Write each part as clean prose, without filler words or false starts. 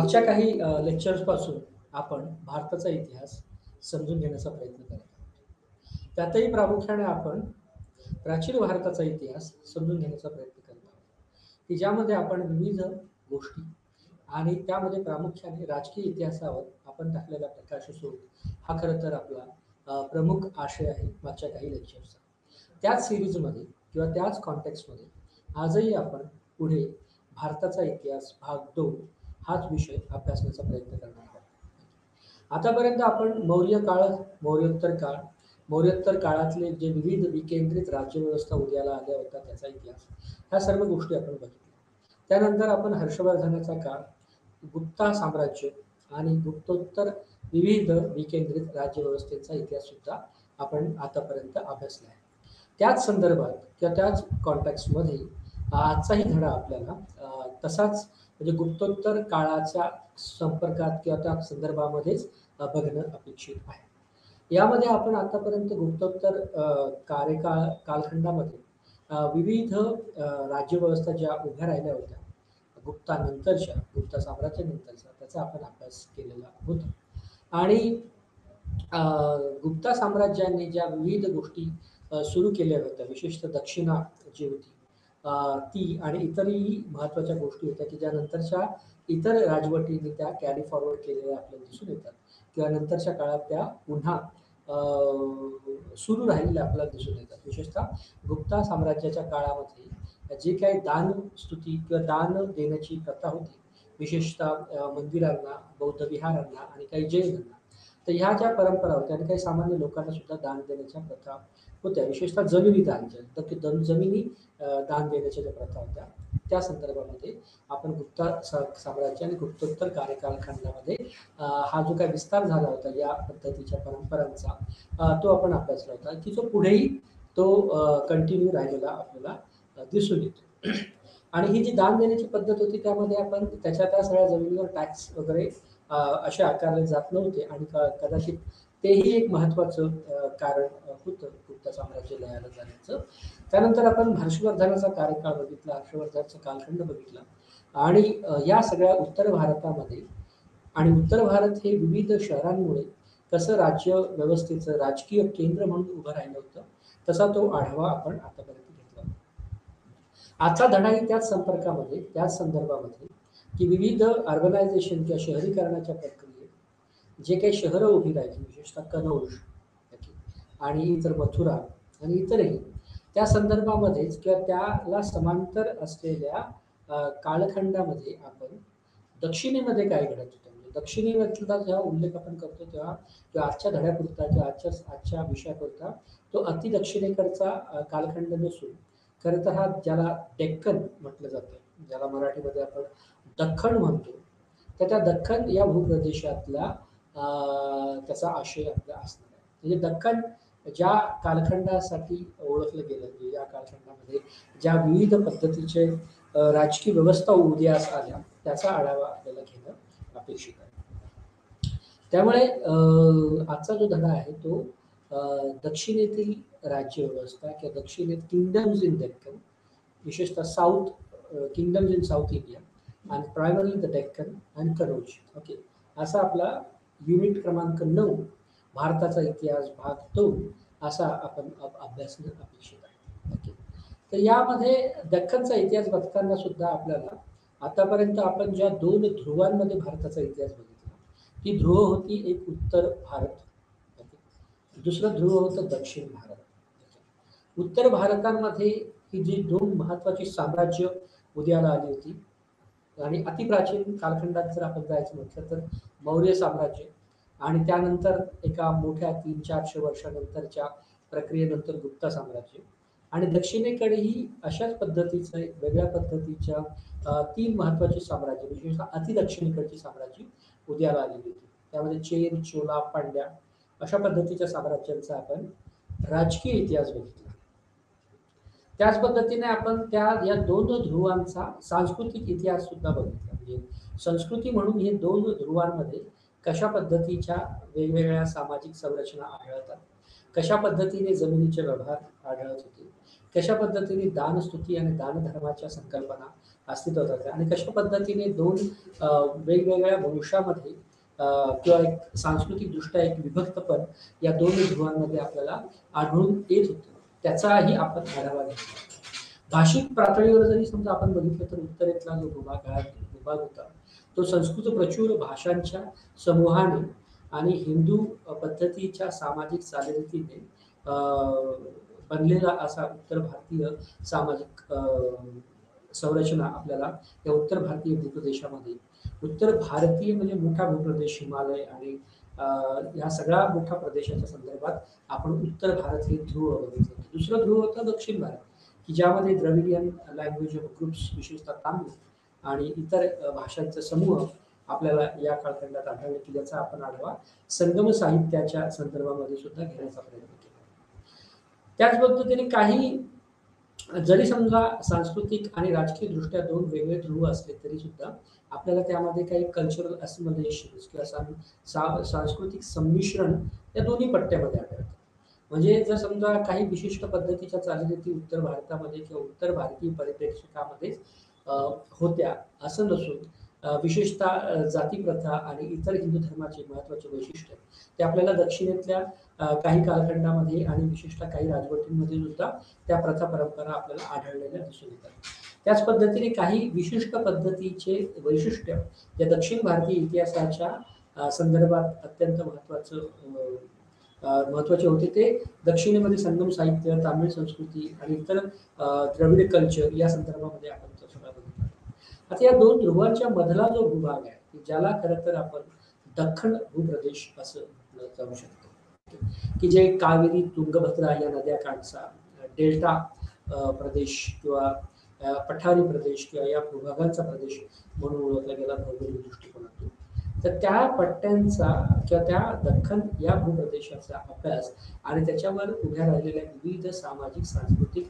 मागच्या काही लेक्चर्सपासून आपण भारताचा इतिहास समजून घेण्याचा प्रयत्न करत आहोत. त्यातही प्रामुख्याने आपण प्राचीन भारताचा इतिहास समजून घेण्याचा प्रयत्न करत आहोत, की ज्यामध्ये आपण विविध गोष्टी आणि त्यामध्ये प्रामुख्याने राजकीय इतिहासावर आपण टाकलेला प्रकाश असो, हा खरं तर आपला प्रमुख आशय आहे मागच्या काही लेक्चर्सचा. त्याच सिरीजमध्ये किंवा त्याच कॉन्टेक्स्टमध्ये आजही आपण पुढे भारताचा इतिहास भाग 2 हाच विषय अभ्यासण्याचा प्रयत्न करणार आहोत. आतापर्यंत आपण मौर्य काळ, मौर्योत्तर काळ, मौर्योत्तर काळातले जे विविध विकेंद्रित राज्यव्यवस्था उदयाला आल्या होत्या त्याचा इतिहास, ह्या सर्व गोष्टी आपण बघितल्या. त्यानंतर आपण हर्षवर्धनाचा काळ, गुप्ता साम्राज्य आणि गुप्तोत्तर विविध विकेंद्रित राज्यव्यवस्थेचा इतिहास सुद्धा आपण आतापर्यंत अभ्यासला आहे. त्याच संदर्भात किंवा त्याच कॉन्टॅक्स्टमध्ये आजचाही धडा आपल्याला तसाच म्हणजे गुप्तोत्तर काळाच्या संपर्कात किंवा त्या संदर्भामध्येच बघणं अपेक्षित आहे. यामध्ये आपण आतापर्यंत गुप्तोत्तर कालखंडामध्ये विविध राज्यव्यवस्था ज्या उभ्या राहिल्या होत्या गुप्तानंतरच्या, गुप्ता साम्राज्यानंतरच्या, त्याचा आपण अभ्यास केलेला होता. आणि गुप्ता साम्राज्याने ज्या विविध गोष्टी सुरू केल्या होत्या, विशेषतः दक्षिणा जी होती ती आणि इतरही महत्त्वाच्या गोष्टी होत्या की ज्या नंतरच्या इतर राजवटींनी त्या कॅरी फॉरवर्ड केलेल्या आपल्याला दिसून येतात किंवा नंतरच्या काळात त्या पुन्हा सुरू राहिलेल्या आपल्याला दिसून येतात. विशेषतः गुप्ता साम्राज्याच्या काळामध्ये जे काही दानस्तुती किंवा दान देण्याची प्रथा होती, विशेषतः मंदिरांना, बौद्ध विहारांना आणि काही जैनांना, तर ह्या ज्या परंपरा होत्या आणि काही सामान्य लोकांना सुद्धा दान देण्याच्या प्रथा होत्या. विशेषतः जमिनी दानच्या, तर जमिनी दान देण्याच्या ज्या प्रथा होत्या त्या संदर्भामध्ये आपण गुप्ता साम्राज्य आणि गुप्तोत्तर कालखंडामध्ये हा जो काही विस्तार झाला होता या पद्धतीच्या परंपरांचा तो आपण अभ्यासला होता की जो पुढेही तो कंटिन्यू राहिलेला आपल्याला दिसून येतो. आणि ही जी दान देण्याची पद्धत होती त्यामध्ये आपण त्या सगळ्या जमिनीवर टॅक्स वगैरे असे आकारले जात नव्हते आणि कदाचित तेही एक महत्त्वाचं कारण होतं गुप्ता साम्राज्य लयाला जाण्याचं. त्यानंतर आपण हर्षवर्धनाचा कार्यकाळ बघितला, हर्षवर्धनाचा कालखंड बघितला आणि या सगळ्या उत्तर भारतामध्ये आणि उत्तर भारत हे विविध शहरांमुळे कसं राज्य व्यवस्थेचं राजकीय केंद्र म्हणून उभं राहिलं होतं, तसा तो आढावा आपण आतापर्यंत घेतला. आजचा धडाही त्याच संपर्कामध्ये, त्याच संदर्भामध्ये की विविध अर्बनायझेशन किंवा शहरीकरणाच्या प्रक्रियेत जे काही शहरं उभी राहिली, विशेषतः कनौज आणि इतर मथुरा आणि इतरही, त्या संदर्भामध्येच किंवा त्याला समांतर असलेल्या कालखंडामध्ये आपण दक्षिणेमध्ये काय घडत होतं, म्हणजे दक्षिणेमधला जेव्हा उल्लेख आपण करतो तेव्हा किंवा आजच्या धड्यापुरता किंवा आजच्या विषयापुरता तो अतिदक्षिणेकडचा कालखंड नसून खरं तर हा ज्याला डेक्कन म्हटलं जातं, ज्याला मराठीमध्ये आपण दख्खन म्हणतो, तर त्या दख्खन या भूप्रदेशातला त्याचा आशय आपला असणार आहे. म्हणजे दख्खन ज्या कालखंडासाठी ओळखलं गेलं, म्हणजे या कालखंडामध्ये ज्या विविध पद्धतीचे राजकीय व्यवस्था उदयास आल्या त्याचा आढावा आपल्याला घेणं अपेक्षित आहे. त्यामुळे आजचा जो धडा आहे तो दक्षिणेतील राज्यव्यवस्था किंवा दक्षिणेत किंगडम्स इन डेक्कन, विशेषतः south kingdoms in south India आणि प्रायमरली द डेक्कन आणि कनौज, ओके, असा आपला युनिट क्रमांक 9 भारताचा इतिहास भाग 2 असा आपण अभ्यासणं अपेक्षित आहे. ओके, तर यामध्ये दख्खनचा इतिहास बघताना सुद्धा आपल्याला आतापर्यंत आपण ज्या 2 ध्रुवांमध्ये भारताचा इतिहास बघितला, ती ध्रुव होती एक उत्तर भारत, दुसरं ध्रुव होतं दक्षिण भारत. उत्तर भारतामध्ये ही जी 2 महत्त्वाची साम्राज्य उदयाला आली होती आणि अतिप्राचीन कालखंडात जर आपण जायचं म्हटलं तर मौर्य साम्राज्य आणि त्यानंतर एका मोठ्या 300-400 वर्षानंतरच्या प्रक्रियेनंतर गुप्ता साम्राज्य आणि दक्षिणेकडेही अशाच पद्धतीचं वेगळ्या पद्धतीच्या 3 महत्त्वाची साम्राज्य, विशेषतः अतिदक्षिणेकडची साम्राज्य उदयाला आलेली होती. त्यामध्ये चेर, चोला, पांड्या अशा पद्धतीच्या साम्राज्यांचा आपण राजकीय इतिहास बघितला. त्याच पद्धतीने आपण या 2 ध्रुवांचा सांस्कृतिक इतिहास सुद्धा बघितला. म्हणजे संस्कृती म्हणून हे 2 ध्रुवांमध्ये कशा पद्धतीच्या वेगवेगळ्या सामाजिक संरचना आढळतात, कशा पद्धतीने जमिनीचे व्यवहार आढळत होते, कशा पद्धतीने दानस्तुती आणि दानधर्माच्या संकल्पना अस्तित्वात होत्या आणि कशा पद्धतीने दोन वेगवेगळ्या वंशामध्ये किंवा एक सांस्कृतिकदृष्ट्या एक विभक्तपण या दोन ध्रुवांमध्ये आपल्याला आढळून येत होतं, त्याचाही आपण आढावा घेतला. भाषिक पातळीवर जरी समजा आपण बघितलं तर उत्तरेतला जो भूभाग होता तो संस्कृत प्रचूर भाषांच्या समूहाने आणि हिंदू पद्धतीच्या सामाजिक चालीरीतीने बनलेला असा उत्तर भारतीय सामाजिक संरचना आपल्याला या उत्तर भारतीय भूप्रदेशामध्ये, उत्तर भारतीय म्हणजे मोठा भूप्रदेश हिमालय आणि या सगळ्या मोठ्या प्रदेशाच्या संदर्भात आपण उत्तर भारत हे ध्रुव बघितलं. दुसरं ध्रुव होतं दक्षिण भारत, की ज्यामध्ये द्रविडियन लँग्वेज ग्रुप्स विशेषतः तामिळ आणि इतर भाषांचे समूह आपल्याला या कालखंडात आढळले, की ज्याचा आपण आढावा संगम साहित्याच्या संदर्भामध्ये सुद्धा घेण्याचा प्रयत्न केला. त्याच पद्धतीने काही जरी समजा सांस्कृतिक आणि राजकीय दृष्ट्या दोन वेगळे ध्रुव असले तरी सुद्धा आपल्याला त्यामध्ये काही कल्चरल असिमिलेशन किंवा सांस्कृतिक संमिश्रण या दोन्ही पट्ट्यामध्ये आढळतं. म्हणजे जर समजा काही विशिष्ट पद्धतीच्या चालीरीती उत्तर भारतामध्ये किंवा उत्तर भारतीय परिप्रेक्षकामध्ये होत्या असं नसून विशेषतः जाती प्रथा आणि इतर हिंदू धर्माचे महत्वाचे वैशिष्ट्य ते आपल्याला दक्षिणेतल्या काही कालखंडामध्ये आणि विशेषतः काही राजवटींमध्ये सुद्धा त्या प्रथा परंपरा आपल्याला आढळलेल्या दिसून येतात. त्याच पद्धतीने काही विशिष्ट पद्धतीचे वैशिष्ट्य या दक्षिण भारतीय इतिहासाच्या संदर्भात अत्यंत महत्वाचे होते. ते दक्षिणेमध्ये संगम साहित्य, तामिळ संस्कृती आणि इतर द्रविड कल्चर या संदर्भामध्ये आपण सगळं बघितलं. आता या दोन ध्रुवांच्या मधला जो भूभाग आहे ज्याला खरं तर आपण दख्खन भूप्रदेश असं म्हटलं जाऊ शकतो, की जे कावेरी तुंगभद्रा या नद्या काठचा डेल्टा प्रदेश किंवा पठारी प्रदेश किंवा या भूभागांचा प्रदेश म्हणून ओळखला गेला भौगोलिक दृष्टिकोनातून. तर त्या पट्ट्यांचा किंवा त्या दख्खन या भूप्रदेशाचा अभ्यास आणि त्याच्यावर उभ्या राहिलेल्या विविध सामाजिक सांस्कृतिक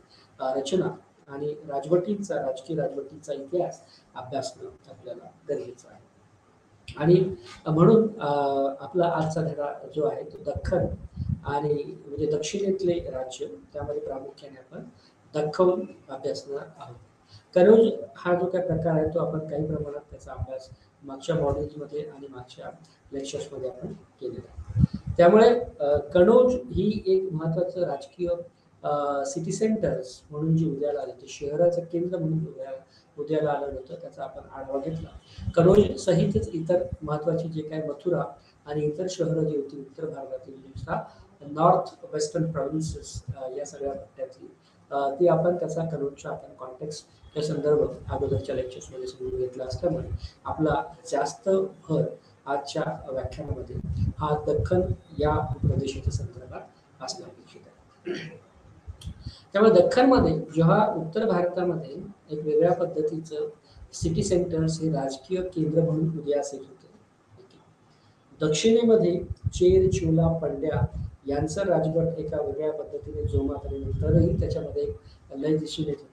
रचना आणि राजकीय राजवटींचा इतिहास अभ्यासणं आपल्याला गरजेचं आहे. आणि म्हणून आपला आजचा धडा जो आहे तो दख्खन आणि म्हणजे दक्षिणेतले राज्य त्यामध्ये प्रामुख्याने आपण दख्खन अभ्यासणार आहोत. कनौज हा जो काही प्रकार आहे तो आपण काही प्रमाणात त्याचा अभ्यास मागच्या मॉड्यूल्समध्ये आणि मागच्या लेक्चर्समध्ये आपण केलेला आहे. त्यामुळे कनौज ही एक महत्वाचं राजकीय सिटी सेंटर्स म्हणून जे उदयाला आले, ते शहराचं केंद्र म्हणून उदयाला आलं होतं, त्याचा आपण आढावा घेतला. कनौज सहितच इतर महत्वाची जे काही मथुरा आणि इतर शहरं जी होती उत्तर भारतातील नॉर्थ वेस्टर्न प्रोव्हिन्सेस या सगळ्या पट्ट्यातली ती आपण त्याचा कनौजचा आपण कॉन्टेक्स्ट या संदर्भ अगोदरच्या लेक्चर्समध्ये समजून घेतला असल्यामुळे आपला जास्त भर आजच्या व्याख्यानामध्ये हा दख्खन या प्रदेशाच्या संदर्भात असणं अपेक्षित आहे. त्यामुळे दख्खनमध्ये जेव्हा उत्तर भारतामध्ये एक वेगळ्या पद्धतीचं सिटी सेंटर्स हे राजकीय केंद्र म्हणून उदयास येत होते, दक्षिणेमध्ये चेर, चोला, पंड्या यांचं राजगट एका वेगळ्या पद्धतीने जोमात आणि नंतरही त्याच्यामध्ये लय दिसून येत होता.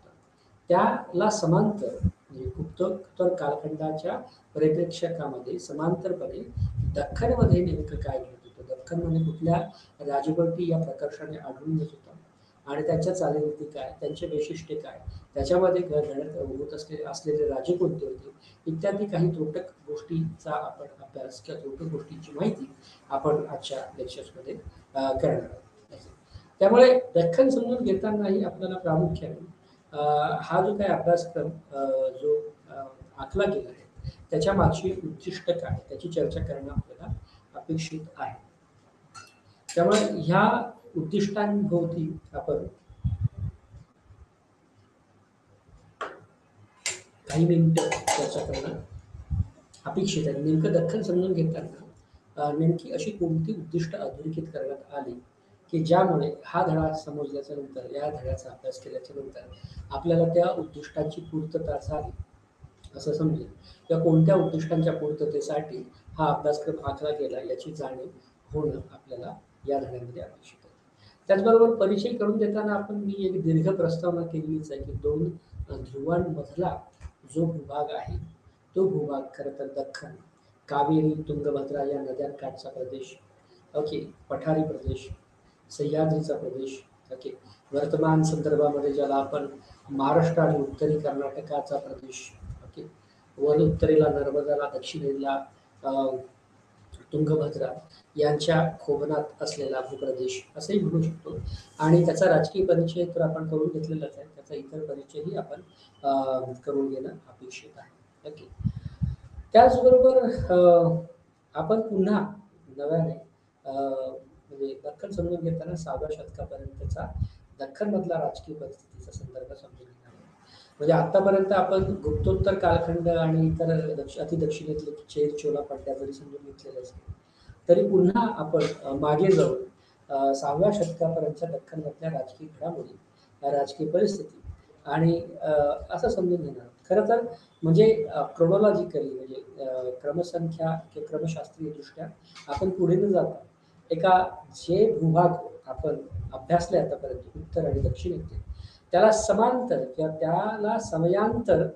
त्याला समांतर म्हणजे गुप्तोत्तर कालखंडाच्या परिप्रेक्षकामध्ये समांतरपणे दख्खनमध्ये नेमकं काय घडत होतं, दख्खनमध्ये कुठल्या राजवटी या प्रकर्षाने आढळून येत होता आणि त्यांच्या चालीरीती काय, त्यांचे वैशिष्ट्य काय, त्याच्यामध्ये होत असलेले राजे कोणते होते इत्यादी काही त्रोटक गोष्टीचा आपण अभ्यास किंवा त्रोटक गोष्टींची माहिती आपण आजच्या लेक्चर्समध्ये करणार आहोत. त्यामुळे दख्खन समजून घेतानाही आपल्याला प्रामुख्याने हा जो काही अभ्यासक्रम जो आखला गेला आहे त्याच्या मागची उद्दिष्ट काय त्याची चर्चा करणं आपल्याला अपेक्षित आहे. त्यामुळे ह्या उद्दिष्टांभोवती आपण काही मिनिटं चर्चा करणं अपेक्षित आहे. नेमकं दख्खन समजून घेताना नेमकी अशी कोणती उद्दिष्ट अधोरेखित करण्यात आली की ज्यामुळे हा धडा समजल्याच्या नंतर या धड्याचा अभ्यास केल्याच्या नंतर आपल्याला त्या उद्दिष्टांची पूर्तता झाली असं समजेल किंवा कोणत्या उद्दिष्टांच्या पूर्ततेसाठी हा अभ्यासक्रम आखला गेला याची जाणीव होणं आपल्याला या धड्यामध्ये अपेक्षित आहे. त्याचबरोबर परिचय करून देताना मी एक दीर्घ प्रस्तावना केलेलीच आहे की दोन ध्रुवांमधला जो भूभाग आहे तो भूभाग खरं तर दख्खन, कावेरी, तुंगभद्रा या नद्यांकाठचा प्रदेश, ओके, पठारी प्रदेश, सह्याद्रीचा प्रदेश ओके. वर्तमान संदर्भामध्ये ज्याला आपण महाराष्ट्र आणि उत्तरी कर्नाटकाचा प्रदेश, ओके, वर उत्तरेला नर्मदाला, दक्षिणेला अ, तुंगभद्रा यांच्या खोबनात असलेला भूप्रदेश असंही म्हणू शकतो. आणि त्याचा राजकीय परिचय तर आपण करून घेतलेलाच आहे. त्याचा इतर परिचयही आपण करून घेणं अपेक्षित आहे. ओके. त्याचबरोबर आपण पुन्हा नव्याने म्हणजे दख्खन समजून घेताना 6व्या शतकापर्यंतचा दख्खनमधला राजकीय परिस्थितीचा संदर्भ समजून घेणार आहोत. म्हणजे आतापर्यंत आपण गुप्तोत्तर कालखंड आणि इतर अतिदक्षिणेतले चेर चोला पट्ट्या जरी समजून घेतलेल्या असतील, तरी पुन्हा आपण मागे जाऊन 6व्या शतकापर्यंतच्या दख्खनमधल्या राजकीय घडामोडी, राजकीय परिस्थिती आणि असं समजून घेणार आहोत. खरं तर म्हणजे क्रोनॉलॉजिकली म्हणजे क्रमसंख्या किंवा क्रमशास्त्रीयदृष्ट्या आपण पुढे न जाता एका जे भूभाग आपण अभ्यासले आतापर्यंत उत्तर आणि दक्षिणेतले, त्याला समांतर किंवा त्याला समयांतर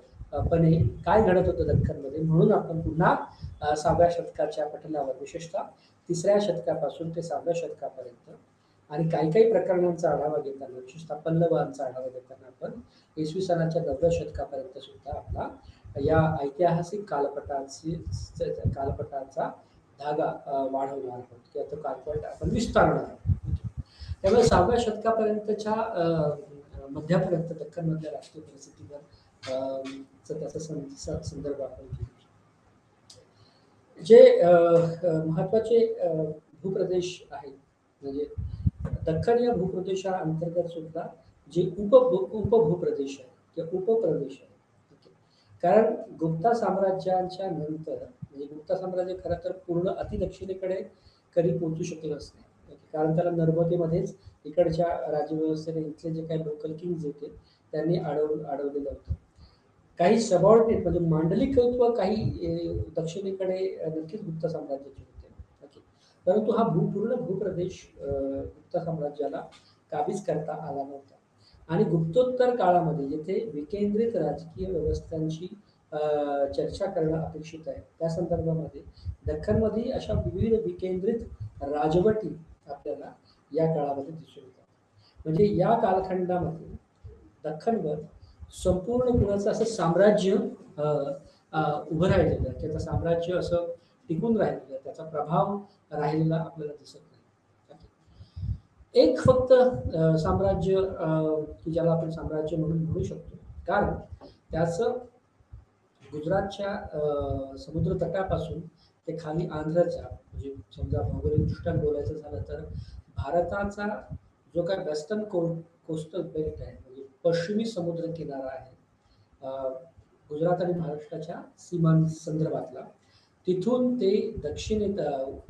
पणे काय घडत होतं दख्खनमध्ये, म्हणून आपण पुन्हा 6व्या शतकाच्या पटलावर विशेषतः 3ऱ्या शतकापासून ते 6व्या शतकापर्यंत आणि काही काही प्रकरणांचा आढावा घेताना, विशेषतः पल्लवांचा आढावा घेताना आपण इसवी सनाच्या 9व्या शतकापर्यंत सुद्धा आपला या ऐतिहासिक कालपटाचा धागा वाढवणार आहोत किंवा तो कालपट आपण विस्तारणार आहोत. त्यामुळे 6व्या शतकापर्यंतच्या मध्यापर्यंत दख्खनमधल्या राजकीय परिस्थितीवर त्याचा संदर्भ आपण घेऊ. जे महत्वाचे भूप्रदेश आहेत म्हणजे दख्खन या भूप्रदेशाअंतर्गत सुद्धा जे उपभूप्रदेश आहेत किंवा उपप्रदेश आहेत. कारण गुप्ता साम्राज्याच्या नंतर म्हणजे गुप्ता साम्राज्य खरं तर पूर्ण अतिदक्षिणेकडे कधी पोहोचू शकलं नाही, कारण त्याला नर्मदेमध्येच इकडच्या राज्यव्यवस्थेने इथले जे काही लोकल किंग्ज होते त्यांनी अडवलेलं होतं. काही सबऑर्डिनेट म्हणजे मांडलिकत्व काही दक्षिणेकडे नक्कीच गुप्त साम्राज्याचे होते. परंतु हा पूर्ण भूप्रदेश गुप्त साम्राज्याला काबीज करता आला नव्हता. आणि गुप्तोत्तर काळामध्ये जिथे विकेंद्रित राजकीय व्यवस्थांची चर्चा करणं अपेक्षित आहे, त्या संदर्भामध्ये दख्खनमध्ये अशा विविध विकेंद्रित राजवटी आपल्याला या काळामध्ये दिसून येतात. म्हणजे या कालखंडामध्ये दख्खनवर संपूर्ण कुणाचं असं साम्राज्य उभं राहिलेलं, त्याचं साम्राज्य असं टिकून राहिलेलं, त्याचा प्रभाव राहिलेला आपल्याला दिसत नाही. एक फक्त साम्राज्य की ज्याला आपण साम्राज्य म्हणून म्हणू शकतो, कारण त्याचं गुजरातच्या समुद्र तटापासून ते खाली आंध्रच्या म्हणजे समजा भौगोलिकदृष्ट्या बोलायचं झालं तर भारताचा जो काय वेस्टर्न कोस्टल बेल्ट आहे म्हणजे पश्चिमी समुद्र किनारा आहे गुजरात आणि महाराष्ट्राच्या सीमांसंदर्भातला, तिथून ते दक्षिणेत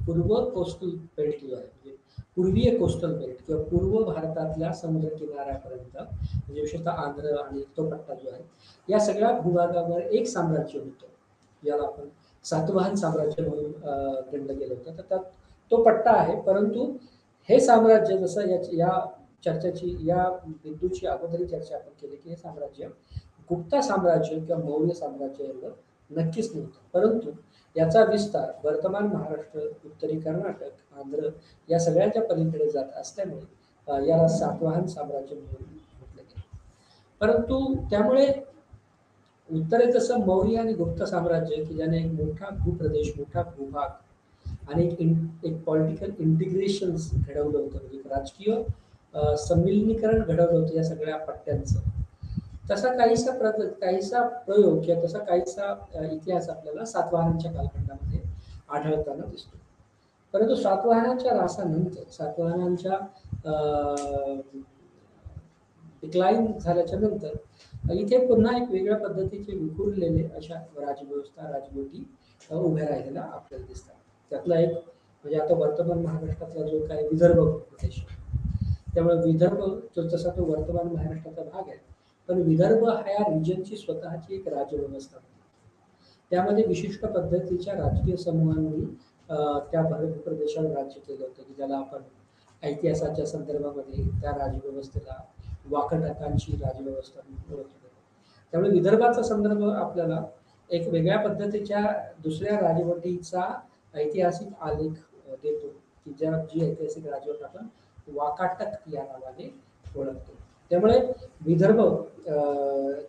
पूर्व कोस्टल बेल्ट जो आहे म्हणजे पूर्वीय कोस्टल बेल्ट किंवा पूर्व भारतातल्या समुद्र किनाऱ्यापर्यंत म्हणजे विशेषतः आंध्र आणि तो पट्टा जो आहे, या सगळ्या भूभागावर एक साम्राज्य होतं ज्याला आपण सातवाहन साम्राज्य म्हणून गणलं गेलं होतं. तर त्यात तो पट्टा आहे. परंतु हे साम्राज्य जसं या चर्चेची या बिंदूची अगोदरही चर्चा आपण केली की हे साम्राज्य गुप्ता साम्राज्य किंवा मौर्य साम्राज्य एवढं नक्कीच नव्हतं. परंतु याचा विस्तार वर्तमान महाराष्ट्र, उत्तरी कर्नाटक, आंध्र या सगळ्यांच्या पलीकडे जात असल्यामुळे याला सातवाहन साम्राज्य म्हणून म्हटलं गेलं. परंतु त्यामुळे उत्तरेत जसं मौर्य आणि गुप्त साम्राज्य की ज्याने एक मोठा भूप्रदेश, मोठा भूभाग आणि एक पॉलिटिकल इंटिग्रेशन घडवलं होतं, म्हणजे राजकीय संमिलनीकरण घडवलं होतं या सगळ्या पट्ट्यांचं, तसा काहीसा प्रयोग किंवा तसा काहीसा इतिहास आपल्याला सातवाहनांच्या कालखंडामध्ये आढळताना दिसतो. परंतु सातवाहनांच्या ऱ्हासानंतर सातवाहनांच्या डिक्लाईन झाल्याच्या नंतर इथे पुन्हा एक वेगळ्या पद्धतीचे विखुरलेले अशा राजवटी उभ्या राहिलेल्या आपल्याला दिसतात. त्यातला एक म्हणजे आता वर्तमान महाराष्ट्रातला जो काही विदर्भ प्रदेश, त्यामुळे विदर्भ जसा तो वर्तमान महाराष्ट्राचा भाग आहे, पण विदर्भ ह्या रिजनची स्वतःची एक राज्यव्यवस्था होती. त्यामध्ये विशिष्ट पद्धतीच्या राजकीय समूहांनी त्या प्रदेशावर राज्य केलं होतं की ज्याला आपण इतिहासाच्या संदर्भामध्ये त्या राजव्यवस्थेला वाकटाकांची राजव्यवस्था म्हणून ओळखलं. त्यामुळे विदर्भाचा संदर्भ आपल्याला एक वेगळ्या पद्धतीच्या दुसऱ्या राजवटीचा ऐतिहासिक आलेख देतो की जी ऐतिहासिक राजवट आपण वाकाटक या नावाने ओळखतो. त्यामुळे विदर्भ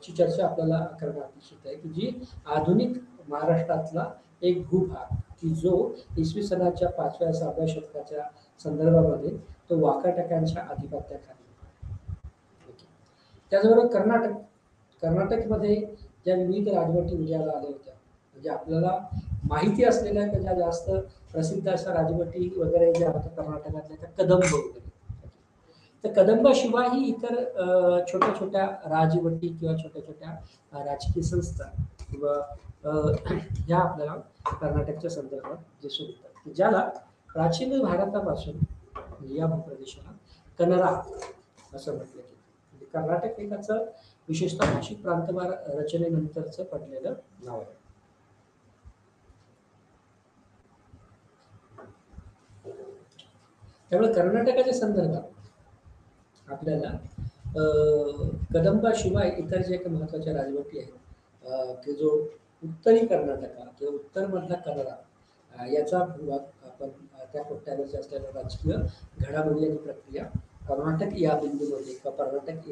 ची चर्चा आपल्याला करणं अपेक्षित आहे, की जी आधुनिक महाराष्ट्रातला एक भूभाग, की जो इसवी सनाच्या 5व्या-6व्या शतकाच्या संदर्भामध्ये तो वाकाटकांच्या अधिपत्याखाली होता. त्याचबरोबर कर्नाटकमध्ये ज्या विविध राजवटी उदयाला आल्या होत्या, म्हणजे आपल्याला माहिती असलेल्या ज्या जास्त प्रसिद्ध अशा राजवटी वगैरे ज्या होत्या कर्नाटकातल्या त्या कदंब वगैरे. तर कदंबाशिवायही इतर छोट्या-छोट्या राजवटी किंवा छोट्या-छोट्या राजकीय संस्था किंवा अ, ह्या आपल्याला कर्नाटकच्या संदर्भात दिसून येतात, की ज्याला प्राचीन भारतापासून म्हणजे या भूप्रदेशाला कनरा असं म्हटलं गेलं. म्हणजे कर्नाटक हे त्याचं विशेषतः भाषिक प्रांतवार रचनेनंतरचं पडलेलं नाव आहे. त्यामुळे कर्नाटकाच्या संदर्भात आपल्याला कदंबाशिवाय इतर जे काही महत्त्वाच्या राजवटी आहेत, की जो उत्तरी कर्नाटका किंवा उत्तरमधला कनरा याचा भूभाग आपण त्या पट्ट्यावरच्या असलेल्या राजकीय घडामोडी आणि प्रक्रिया कर्नाटक या बिंदूमध्ये किंवा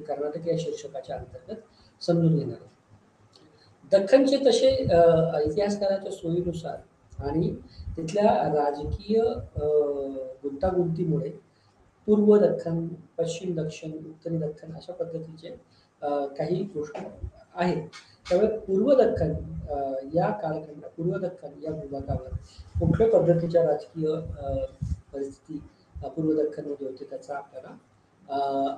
कर्नाटक या शीर्षकाच्या अंतर्गत समजून घेणार आहोत. दख्खनचे तसे इतिहासकाराच्या सोयीनुसार आणि तिथल्या राजकीय गुंतागुंतीमुळे पूर्व दख्खन, पश्चिम दख्खन, उत्तरी दख्खन अशा पद्धतीचे काही गोष्टी आहेत. त्यामुळे पूर्व दख्खन या कालखंडात पूर्व दख्खन या भूभागावर कुठल्या पद्धतीच्या राजकीय परिस्थिती पूर्व दख्खनमध्ये होते त्याचा आपल्याला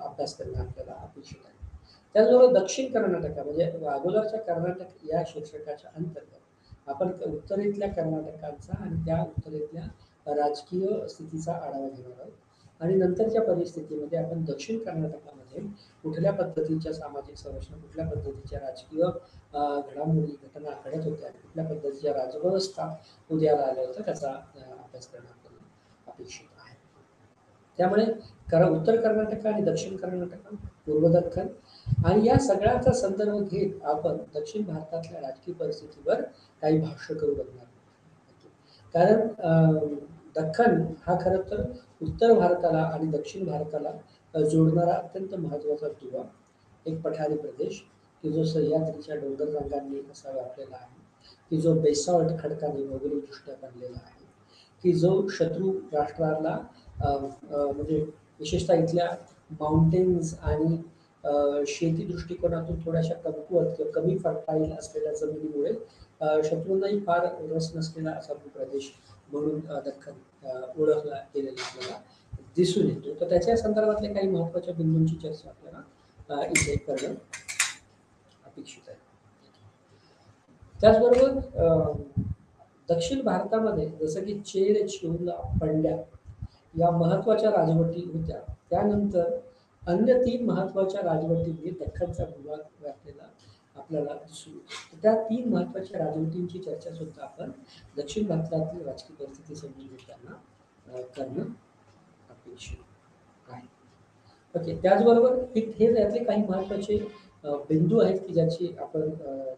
अभ्यास करणं आपल्याला अपेक्षित आहे. त्याचबरोबर दक्षिण कर्नाटक म्हणजे अगोदरच्या कर्नाटक या शीर्षकाच्या अंतर्गत आपण उत्तरेतल्या कर्नाटकांचा आणि त्या उत्तरेतल्या राजकीय स्थितीचा आढावा घेणार आहोत. आणि नंतरच्या परिस्थितीमध्ये आपण दक्षिण कर्नाटकामध्ये कुठल्या पद्धतीच्या सामाजिक संरचना, कुठल्या पद्धतीच्या राजकीय घडामोडी, घटना घडत होत्या, कुठल्या पद्धतीच्या राजव्यवस्था उदयाला आल्या होत्या त्याचा अभ्यास करणं आपल्याला अपेक्षित आहे. त्यामुळे उत्तर कर्नाटक आणि दक्षिण कर्नाटक, पूर्व दख्खन आणि या सगळ्याचा संदर्भ घेत आपण दक्षिण भारतातल्या राजकीय परिस्थितीवर काही भाष्य करू बघणार आहोत. कारण दख्खन हा खरं तर उत्तर भारताला आणि दक्षिण भारताला जोडणारा अत्यंत महत्त्वाचा दुवा एक पठारी प्रदेश, की जो सह्याद्रीच्या डोंगर रांगांनी असा व्यापलेला आहे, की जो बेसाल्ट खडकांनी भौगोलिकदृष्ट्या बनलेला आहे, की जो शत्रू राष्ट्राला म्हणजे विशेषतः इथल्या माउंटेन्स आणि शेती दृष्टिकोनातून थोड्याशा कमकुवत किंवा कमी फर्टाईल असलेल्या जमिनीमुळे शत्रूंनाही फार रस नसलेला असा भूप्रदेश म्हणून दख्खन ओळखला गेलेला आपल्याला दिसून येतो. तर त्याच्या संदर्भातल्या काही महत्त्वाच्या बिंदूंची चर्चा आपल्याला इथे करणं अपेक्षित आहे. त्याचबरोबर दक्षिण भारतामध्ये जसं की चेर, चेऊला, पंड्या या महत्त्वाच्या राजवटी होत्या. त्यानंतर अन्य 3 महत्त्वाच्या राजवटींनी दख्खनचा भूभाग व्यापलेला आपल्याला दिसून येतो. त्या 3 महत्त्वाच्या राजवटींची चर्चा सुद्धा आपण दक्षिण भारतातील राजकीय परिस्थिती समजून घेताना करणं अपेक्षित आहे. ओके. त्याचबरोबर हे त्यातले काही महत्त्वाचे बिंदू आहेत की ज्याची आपण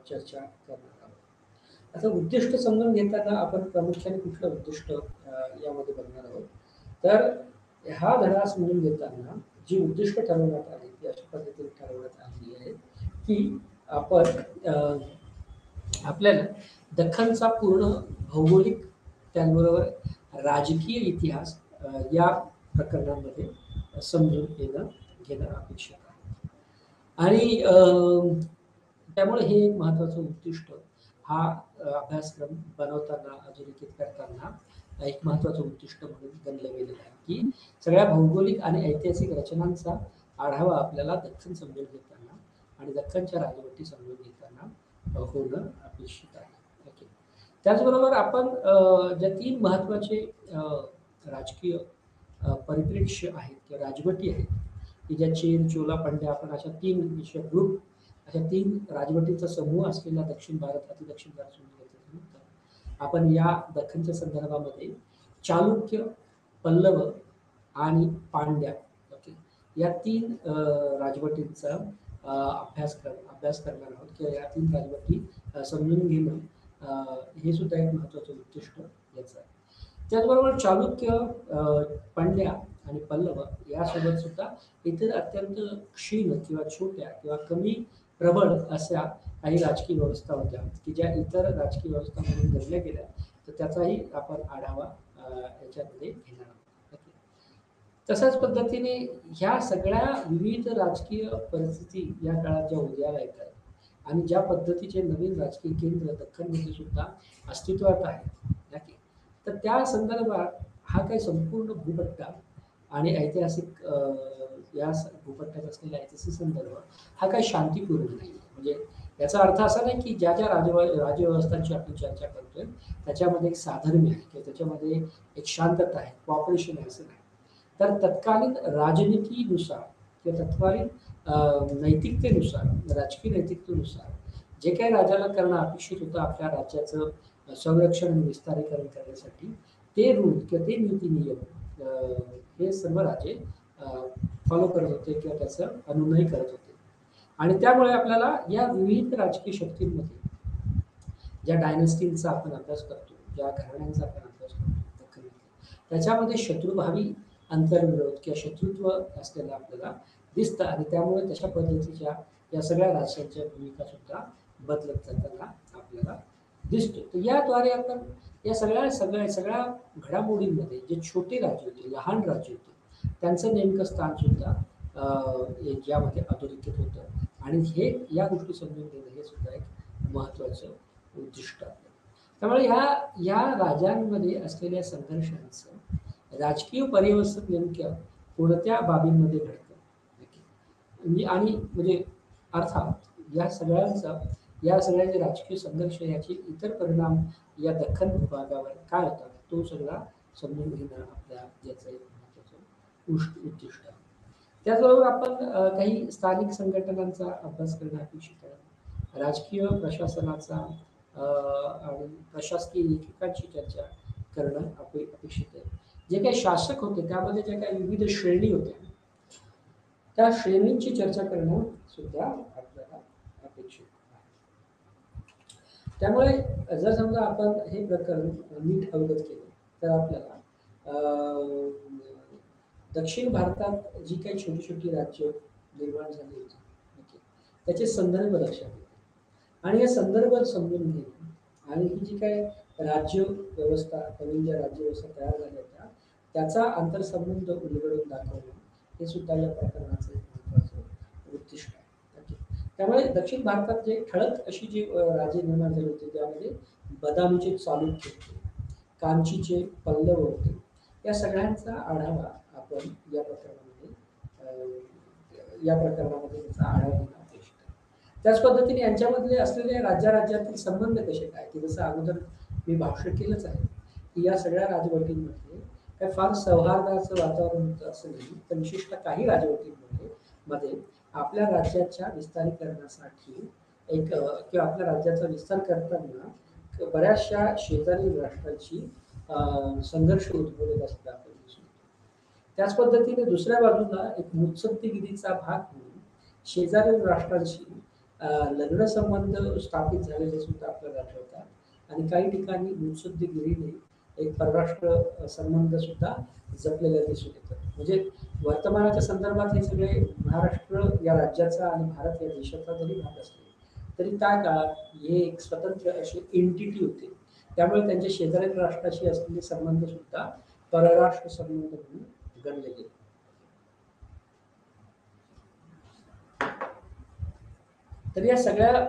चर्चा करणार आहोत. आता उद्दिष्ट समजून घेताना आपण प्रामुख्याने कुठलं उद्दिष्ट यामध्ये बघणार आहोत. तर हा धडा समजून घेताना जी उद्दिष्ट ठरवण्यात आली ती अशा पद्धतीने ठरवण्यात आलेली आहे की आपण आपल्याला दख्खनचा पूर्ण भौगोलिक त्याचबरोबर राजकीय इतिहास या प्रकरणामध्ये समजून घेणं अपेक्षित आहे. आणि त्यामुळे हे एक महत्त्वाचं उद्दिष्ट हा अभ्यासक्रम बनवताना अधोरेखित करताना एक महत्त्वाचं उद्दिष्ट म्हणून गणलं गेलेलं आहे की सगळ्या भौगोलिक आणि ऐतिहासिक रचनांचा आढावा आपल्याला दख्खन समजून घेताना आणि दख्खनच्या राजवटी समजून घेताना होणं अपेक्षित आहे. ओके. त्याचबरोबर आपण ज्या 3 महत्त्वाचे राजकीय परिप्रेक्ष्य आहेत किंवा राजवटी आहेत की ज्या चेर, चोला, पंड्या आपण अशा 3 ग्रुप अशा 3 राजवटींचा समूह असलेला दक्षिण भारत, अतिदक्षिण भारत समजून घेतल्यानंतर आपण या दख्खनच्या संदर्भामध्ये चालुक्य, पल्लव आणि पांड्या ओके या 3 राजवटींचा अभ्यास करणार आहोत किंवा या 3 राजवटी समजून घेणं हे सुद्धा एक महत्त्वाचं उद्दिष्ट याचं आहे. त्याचबरोबर चालुक्य, पंड्या आणि पल्लव यासोबत सुद्धा इतर अत्यंत क्षीण किंवा छोट्या किंवा कमी प्रबळ अशा काही राजकीय व्यवस्था होत्या की ज्या इतर राजकीय व्यवस्था म्हणून गणल्या गेल्या. तर त्याचाही आपण आढावा याच्यामध्ये घेणार आहोत. ओके. तशाच पद्धतीने ह्या सगळ्या विविध राजकीय परिस्थिती या काळात ज्या उदयाला येतात आणि ज्या पद्धतीचे नवीन राजकीय केंद्र दख्खनमध्ये सुद्धा अस्तित्वात आहेत. नक्की. तर त्या संदर्भात हा काही संपूर्ण भूपट्टा आणि ऐतिहासिक या भूपट्ट्यात असलेला ऐतिहासिक संदर्भ हा काही शांतीपूर्ण नाही. म्हणजे याचा अर्थ असा नाही की ज्या ज्या राज्यव्यवस्थांची आपण चर्चा करतोय त्याच्यामध्ये एक साधर्म्य आहे किंवा त्याच्यामध्ये एक शांतता आहे, कॉपरेशन आहे असं नाही. तर तत्कालीन राजनीतीनुसार किंवा तत्कालीन नैतिकतेनुसार, राजकीय नैतिकतेनुसार जे काही राजाला करणं अपेक्षित होतं आपल्या राज्याचं संरक्षण आणि विस्तारीकरण करण्यासाठी, ते रूल किंवा ते नीती नियम हे सर्व राजे फॉलो करत होते किंवा त्याचं अनुनय करत होते. आणि त्यामुळे आपल्याला या विविध राजकीय शक्तींमध्ये ज्या डायनेस्टींचा आपण अभ्यास करतो, ज्या घराण्यांचा आपण अभ्यास करतो, त्याच्यामध्ये शत्रुभावी अंतर्विरोध किंवा शत्रुत्व असलेलं आपल्याला दिसतं आणि त्यामुळे तशा पद्धतीच्या या सगळ्या राज्यांच्या भूमिका सुद्धा बदलत जाताना आपल्याला दिसतो. तर याद्वारे आपण या सगळ्या घडामोडींमध्ये जे छोटे राज्य होते, लहान राज्य होते, त्यांचं नेमकं स्थान सुद्धा यामध्ये अधोरेखित होतं आणि हे या गोष्टी समजून घेणं हे सुद्धा एक महत्त्वाचं उद्दिष्ट आहे. त्यामुळे या राजांमध्ये असलेल्या संघर्षांचं राजकीय पर्यवसन नेमक्या कोणत्या बाबींमध्ये घडतं आणि म्हणजे अर्थात या सगळ्याचे राजकीय संघर्ष याचे इतर परिणाम या दख्खन भूभागावर काय होतात तो सगळा समजून घेणं आपल्या याचं एक महत्त्वाचं उद्दिष्ट आहे. त्याचबरोबर आपण काही स्थानिक संघटनांचा अभ्यास करणं अपेक्षित आहे. राजकीय प्रशासनाचा आणि प्रशासकीय लेखकांची चर्चा करणं अपेक्षित आहे. जे काही शासक होते त्यामध्ये ज्या काही विविध श्रेणी होत्या त्या श्रेणींची चर्चा करणं सुद्धा आपल्याला अपेक्षित आहे. त्यामुळे जर समजा आपण हे प्रकरण नीट अवगत केलं तर आपल्याला दक्षिण भारतात जी काही छोटी छोटी राज्य निर्माण झाली होती त्याचे संदर्भ लक्षात येते आणि हे संदर्भ समजून घेणं आणि ही जी काही राज्य व्यवस्था नवीन ज्या राज्य व्यवस्था तयार झाल्या होत्या त्याचा आंतरसंबंध उलगडून दाखवणं हे सुद्धा या प्रकरणाचं एक महत्त्वाचं उद्दिष्ट आहे. त्यामुळे दक्षिण भारतात जे ठळक अशी जी राज्य निर्माण झाली होती त्यामध्ये बदामीचे चालुक्य होते, कांचीचे पल्लव होते. या सगळ्यांचा आढावा आपण या प्रकरणामध्ये त्याचा आढावा घेणं अपेक्षित आहे. त्याच पद्धतीने यांच्यामधले असलेले राज्यातील संबंध कसे काय की जसं अगोदर मी भाष्य केलंच आहे की या सगळ्या राजवटींमध्ये काय फार सौहार्दाचं वातावरण होतं असं नाही, तर विशेषतः काही राजवटींमध्ये आपल्या राज्याच्या विस्तारीकरणासाठी एक किंवा आपल्या राज्याचा विस्तार करताना बऱ्याचशा शेजारी राष्ट्रांची संघर्ष उद्भवलेला सुद्धा आपल्याला दिसून येतो. त्याच पद्धतीने दुसऱ्या बाजूला एक मुत्सद्देगिरीचा भाग म्हणून शेजारी राष्ट्रांशी लग्न संबंध स्थापित झालेले सुद्धा आपल्याला आढळतात आणि काही ठिकाणी मुत्सद्देगिरीने एक परराष्ट्र संबंध सुद्धा जपलेले दिसून येतात. म्हणजे वर्तमानाच्या संदर्भात हे सगळे महाराष्ट्र या राज्याचा आणि भारत या देशाचा जरी भाग असले तरी त्या काळात हे एक स्वतंत्र असे एंटिटी होते. त्यामुळे त्यांच्या शेजारी राष्ट्राशी असलेले संबंध सुद्धा परराष्ट्र संबंध म्हणून गणले गेले. तर या सगळ्या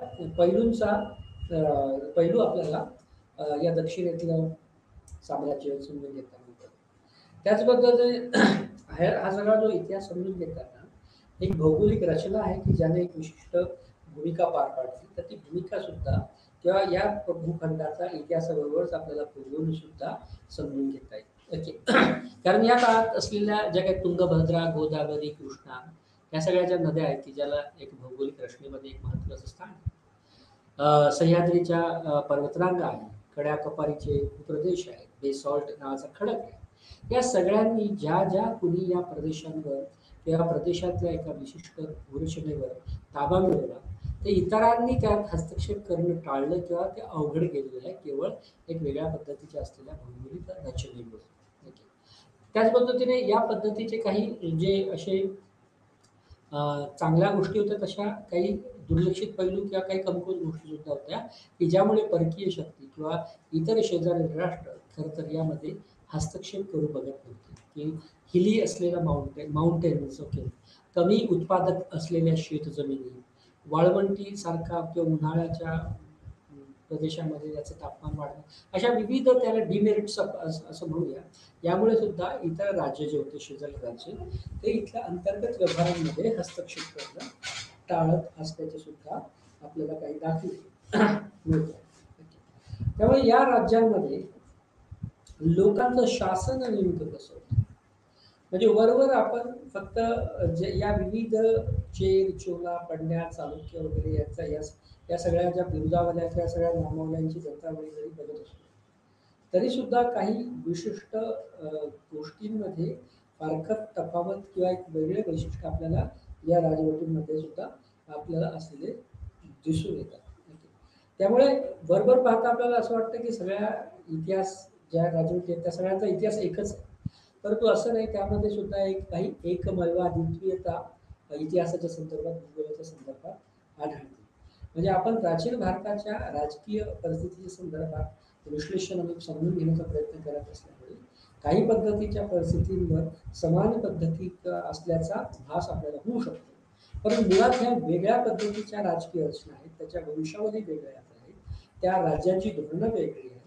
पैलू आपल्याला या दक्षिणेतलं साम्राज्य समजून घेताना होतं. त्याच पद्धतीने हा सगळा जो इतिहास समजून घेताना एक भौगोलिक रचना आहे की ज्याने एक विशिष्ट भूमिका पार पाडली. तर ती भूमिका सुद्धा किंवा या भूखंडाचा इतिहासाबरोबरच आपल्याला पूर्वून सुद्धा समजून घेता येईल. ओके. कारण या काळात असलेल्या ज्या काही तुंगभद्रा, गोदावरी, कृष्णा या सगळ्या ज्या नद्या आहेत की ज्याला एक भौगोलिक रचनेमध्ये एक महत्त्वाचं स्थान आहे. सह्याद्रीच्या पर्वतरांगा आहे, कड्या कपारीचे प्रदेश आहेत, बेसॉल्ट नावाचा खडक आहे. या सगळ्यांनी ज्या कुणी या प्रदेशांवर किंवा प्रदेशातल्या एका विशिष्ट भूरचनेवर ताबा मिळवला ते इतरांनी त्यात हस्तक्षेप करणं टाळलं किंवा ते अवघड केलेलं आहे केवळ एक वेगळ्या पद्धतीच्या असलेल्या भौगोलिक रचनेमुळे. त्याच पद्धतीने या पद्धतीचे काही जे असे चांगल्या गोष्टी होत्या, तशा काही दुर्लक्षित पैलू किंवा काही कमकुवत गोष्टी सुद्धा होत्या, की ज्यामुळे परकीय शक्ती किंवा इतर शेजारील राष्ट्र खरं तर यामध्ये हस्तक्षेप करू बघत नव्हते, की हिली असलेल्या माउंटेन्स ओके, कमी उत्पादक असलेल्या शेतजमिनी, वाळवंटीसारखा किंवा उन्हाळ्याच्या प्रदेशामध्ये याचं तापमान वाढणं, अशा विविध त्याला डिमेरिट्स असं म्हणूया. यामुळे सुद्धा इतर राज्य जे होते शेजारी राज्य, ते इथल्या अंतर्गत व्यवहारांमध्ये हस्तक्षेप करणं टाळत असल्याचे सुद्धा आपल्याला काही दाखले मिळतात. त्यामुळे या राज्यांमध्ये लोकांचं शासन नेमकं कसं होतं? म्हणजे वरवर आपण फक्त जे या विविध चेर, चोला, पंड्या, चालुक्य वगैरे या सगळ्या ज्या बिरुदावल्या त्या सगळ्या नामावल्यांची जत्रावळी जरी बघत असतो, तरी सुद्धा काही विशिष्ट गोष्टींमध्ये फारकत तफावत किंवा एक वेगळे वैशिष्ट्य आपल्याला या राजवटींमध्ये सुद्धा आपल्याला असलेले दिसून येतात. त्यामुळे वरवर पाहता आपल्याला असं वाटतं की सगळ्या इतिहास ज्या राजवटी आहेत त्या सगळ्यांचा इतिहास एकच आहे. परंतु असं नाही, त्यामध्ये सुद्धा काही एकमेवाद्वितीयता इतिहासाच्या संदर्भात, भूगोलाच्या संदर्भात आढळते. म्हणजे आपण प्राचीन भारताच्या राजकीय परिस्थितीच्या संदर्भात विश्लेषण आणि समजून घेण्याचा प्रयत्न करत असल्यामुळे काही पद्धतीच्या परिस्थितींवर समान पद्धती असल्याचा भास आपल्याला होऊ शकतो. परंतु मुळात ह्या वेगळ्या पद्धतीच्या राजकीय रचना आहेत, त्याच्या वंशावली वेगळ्या आहेत, त्या राज्यांची धोरणं वेगळी आहेत.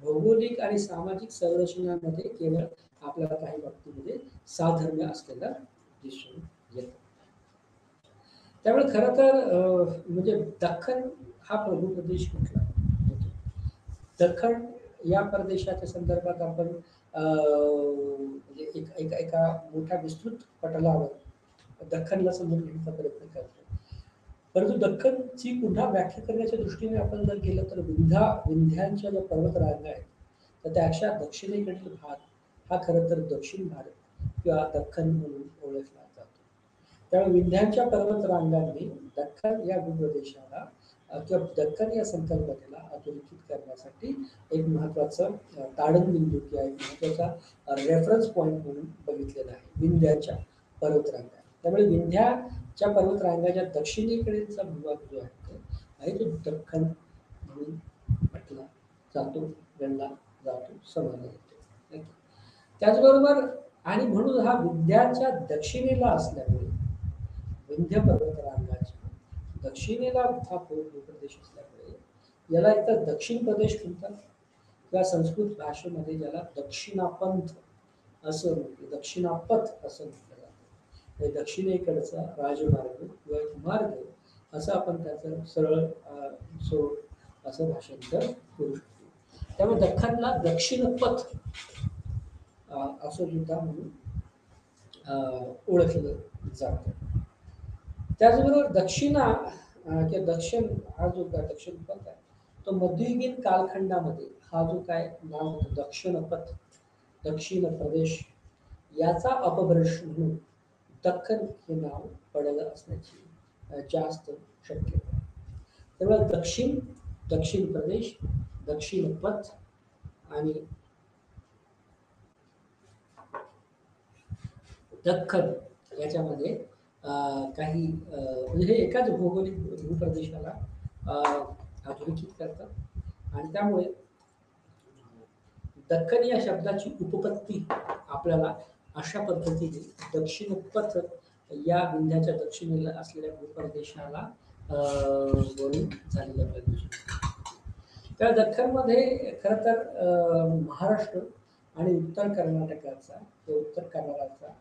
भौगोलिक आणि सामाजिक संरचनांमध्ये केवळ आपल्याला काही बाबतीमध्ये साधर्म्य असलेलं दिसून येतं. त्यामुळे खरं तर म्हणजे दख्खन हा प्रभू प्रदेश कुठला? दख्खन या प्रदेशाच्या संदर्भात आपण म्हणजे एका मोठ्या विस्तृत पटलावर दख्खनला समजून घेण्याचा प्रयत्न करतो. परंतु दख्खनची पुन्हा व्याख्या करण्याच्या दृष्टीने आपण जर गेलं तर विंध्यांच्या ज्या पर्वतरांगा आहेत, तर त्याच्या दक्षिणेकडील भाग हा खरं तर दक्षिण भारत किंवा दख्खन म्हणून ओळखला जातो. त्यामुळे विंध्यांच्या पर्वतरांगांनी दख्खन या भूप्रदेशाला किंवा दख्खन या संकल्पनेला अधोरेखित करण्यासाठी एक महत्वाचं ताडनबिंदू किंवा एक महत्वाचा रेफरन्स पॉईंट म्हणून बघितलेला आहे विंध्याच्या पर्वतरांगा. त्यामुळे विंध्याच्या पर्वतरांगाच्या दक्षिणेकडीलचा भूभाग जो आहे तो दख्खन म्हणून म्हटला जातो, गणला जातो, समजला जातो. त्याचबरोबर आणि म्हणून हा विंध्याच्या दक्षिणेला असल्यामुळे विंध्य पर्वतरांगाच्या दक्षिणेला हा भूप्रदेश असल्यामुळे याला इथं दक्षिण प्रदेश म्हणतात किंवा संस्कृत भाषेमध्ये ज्याला दक्षिणापंथ असं म्हटलं, दक्षिणापथ असं म्हटलं जातं. दक्षिणेकडचा राजमार्ग किंवा एक मार्ग असं आपण त्याचं सरळ असं भाषांतर करू शकतो. त्यामुळे दख्खनला दक्षिणपथ असं सुद्धा म्हणून ओळखलं जातं. त्याचबरोबर दक्षिणा किंवा दक्षिण हा जो दक्षिण पथ आहे, तो मध्ययुगीन कालखंडामध्ये हा जो काय नाव होतं दक्षिणपथ, दक्षिण प्रदेश, याचा अपभ्रंश म्हणून दख्खन हे नाव पडलं असण्याची जास्त शक्यता आहे. त्यामुळे दक्षिण प्रदेश, दक्षिण पथ आणि दख्खन याच्यामध्ये काही म्हणजे हे एकाच भौगोलिक भूप्रदेशाला अधोरेखित करतात आणि त्यामुळे दख्खन या शब्दाची उपपत्ती आपल्याला अशा पद्धतीने दक्षिणपथ या विंध्याच्या दक्षिणेला असलेल्या भूप्रदेशाला वरून झालेलं आपल्याला दिसून येतं. त्या दख्खनमध्ये खरं तर महाराष्ट्र आणि उत्तर कर्नाटकाचा किंवा उत्तर कन्नडाचा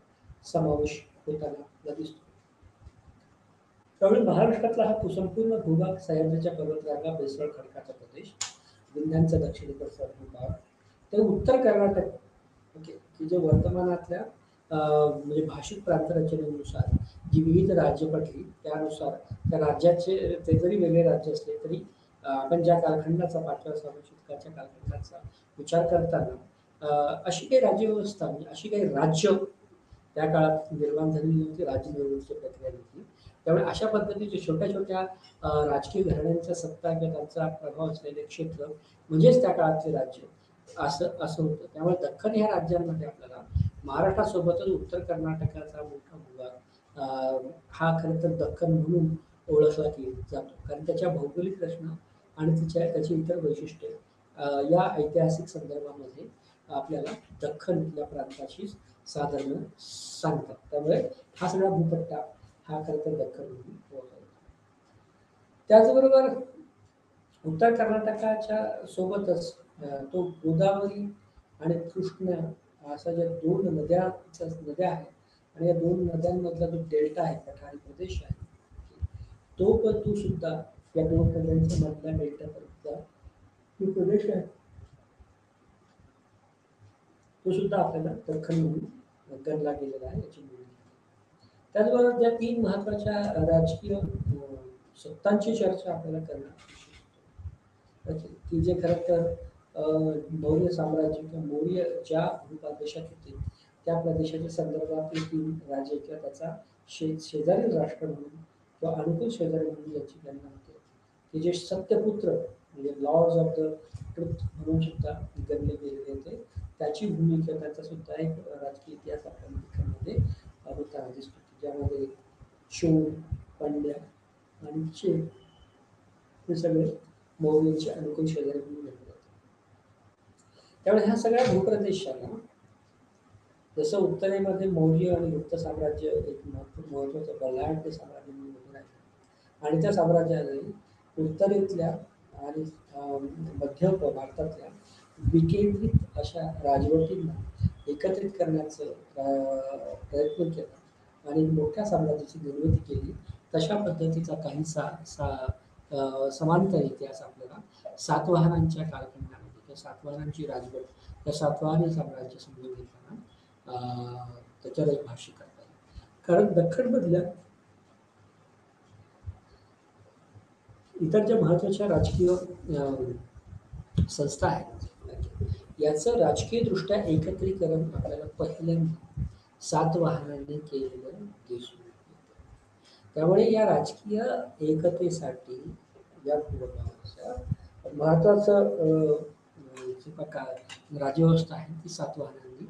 समावेश होताना दिसतो. त्यामुळे महाराष्ट्रातला हा संपूर्ण भूभाग, सह्याद्रीच्या पर्वतरांगा, बेसळ खडकाचा प्रदेश, विंध्यांचा दक्षिणेकडचा भूभाग, ते उत्तर कर्नाटक ओके, की जे वर्तमानातल्या म्हणजे भाषिक प्रांतरचनेनुसार जी विविध राज्य पडली त्यानुसार त्या राज्याचे ते जरी वेगळे राज्य असले तरी आपण ज्या कालखंडाचा 5व्या 6व्या शतकाच्या कालखंडाचा विचार करताना अशी काही राज्यव्यवस्था म्हणजे अशी काही राज्य त्या काळात निर्माण झालेली होती, राज्य निर्मितीची प्रक्रिया होती. त्यामुळे अशा पद्धतीचे छोट्या छोट्या राजकीय घराण्यांचा सत्ता किंवा त्यांचा प्रभाव असलेले क्षेत्र म्हणजेच त्या काळातले राज्य असं होतं. त्यामुळे दख्खन ह्या राज्यांमध्ये आपल्याला महाराष्ट्रासोबतच उत्तर कर्नाटकाचा मोठा भूभाग हा खरं तर दख्खन म्हणून ओळखला जातो, कारण त्याच्या भौगोलिक रचना आणि त्याची इतर वैशिष्ट्ये या ऐतिहासिक संदर्भामध्ये आपल्याला दख्खन या प्रांताशी साधर्म्य सांगतात. त्यामुळे हा सगळा भूपट्टा हा खरं तर दख्खन म्हणून ओळखला जातो. त्याचबरोबर उत्तर कर्नाटकाच्या सोबतच तो गोदावरी आणि कृष्णा अशा ज्या दोन नद्या आहेत आणि या दोन नद्यांमधला जो डेल्टा आहे, पठारी प्रदेश आहे, तो सुद्धा या दोन नद्यांच्या मधल्या डेल्टापर्यंतचा जो प्रदेश आहे तो सुद्धा आपल्याला दख्खन म्हणून गणला गेलेला आहे याची नोंद घेतली. त्याचबरोबर ज्या तीन महत्वाच्या राजकीय सत्तांची चर्चा आपल्याला करणार की जे खरं तर मौर्य साम्राज्य किंवा मौर्य ज्या भूप्रदेशात होते त्या प्रदेशाच्या संदर्भातील तीन राज्य किंवा त्याचा शेजारील राष्ट्र म्हणून किंवा अनुकूल शेजारी म्हणून याची गणना होते, की जे सत्यपुत्र म्हणजे लॉर्ड्स ऑफ द ट्रुथ म्हणून सुद्धा गणले गेलेले होते. त्याची भूमिका त्याचा सुद्धा एक राजकीय इतिहास आपल्या लेखामध्ये होताना दिसतो, ज्यामध्ये चोळ, पांड्या आणि चेर हे सगळे मौर्यांचे अनुकूल शेजारी म्हणून गणले जातात. त्यामुळे ह्या सगळ्या भूप्रदेशाला जसं उत्तरेमध्ये मौर्य आणि गुप्त साम्राज्य एक महत्वाचं बलाढ्य साम्राज्य म्हणून उभं राहिलं आणि त्या साम्राज्याने उत्तरेतल्या आणि मध्य भारतातल्या विकेंद्रित अशा राजवटींना एकत्रित करण्याचं प्रयत्न केला आणि मोठ्या साम्राज्याची निर्मिती केली. तशा पद्धतीचा काहीसा समांतर इतिहास आपल्याला सातवाहनांच्या कालखंडामध्ये किंवा सातवाहनांची राजवट त्या सातवाहनी साम्राज्य समजून घेताना त्याच्यावर भाष्य करता येईल. कारण दख्खनमधल्या इतर ज्या महत्वाच्या राजकीय संस्था आहेत याचं राजकीय दृष्ट्या एकत्रीकरण आपल्याला पहिल्यांदा सातवाहनांनी केलेलं दिसून येतं. त्यामुळे या राजकीय एकतेसाठी या भूभागाच्या महत्वाचं राज्यव्यवस्था आहे ती सातवाहनांनी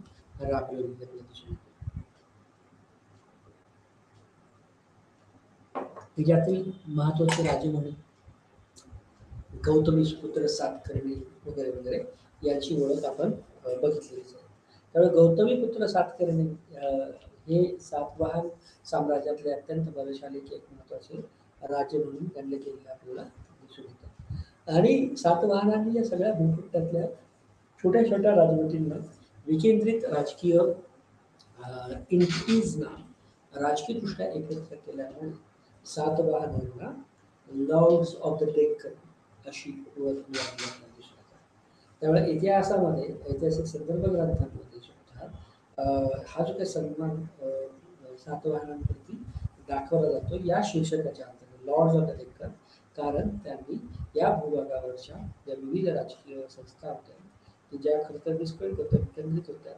राबवली दिसून येते. त्याच्यातील महत्वाचे राजे म्हणून गौतमी पुत्र सातकर्णी वगैरे वगैरे याची ओळख आपण बघितलेली आहे. त्यामुळे गौतमी पुत्र सातकर्णी हे सातवाहन साम्राज्यातले अत्यंत बलशाली एक महत्वाचे राज्य म्हणून गणले गेलेले आपल्याला दिसून येतात. आणि सातवाहनांनी या सगळ्या भूपट्ट्यातल्या छोट्या छोट्या राजवटींना विकेंद्रित राजकीय इंटिटीजना राजकीय दृष्ट्या एकत्र केल्यामुळे सातवाहनांना लॉर्ड्स ऑफ द डेक्कन अशी ओळख मिळाली आपल्याला दिसून येतात. त्यामुळे इतिहासामध्ये ऐतिहासिक संदर्भ ग्रंथांमध्ये सुद्धा हा जो काही सन्मान सातवाहनांप्रती दाखवला जातो या शीर्षकाच्या अंतर्गत लॉर्ड्स ऑफ द डेक्कन, कारण त्यांनी या भूभागावरच्या ज्या विविध राजकीय संस्था होत्या की ज्या खरं तर विस्कळीत होत्या, विकेंद्रित होत्या,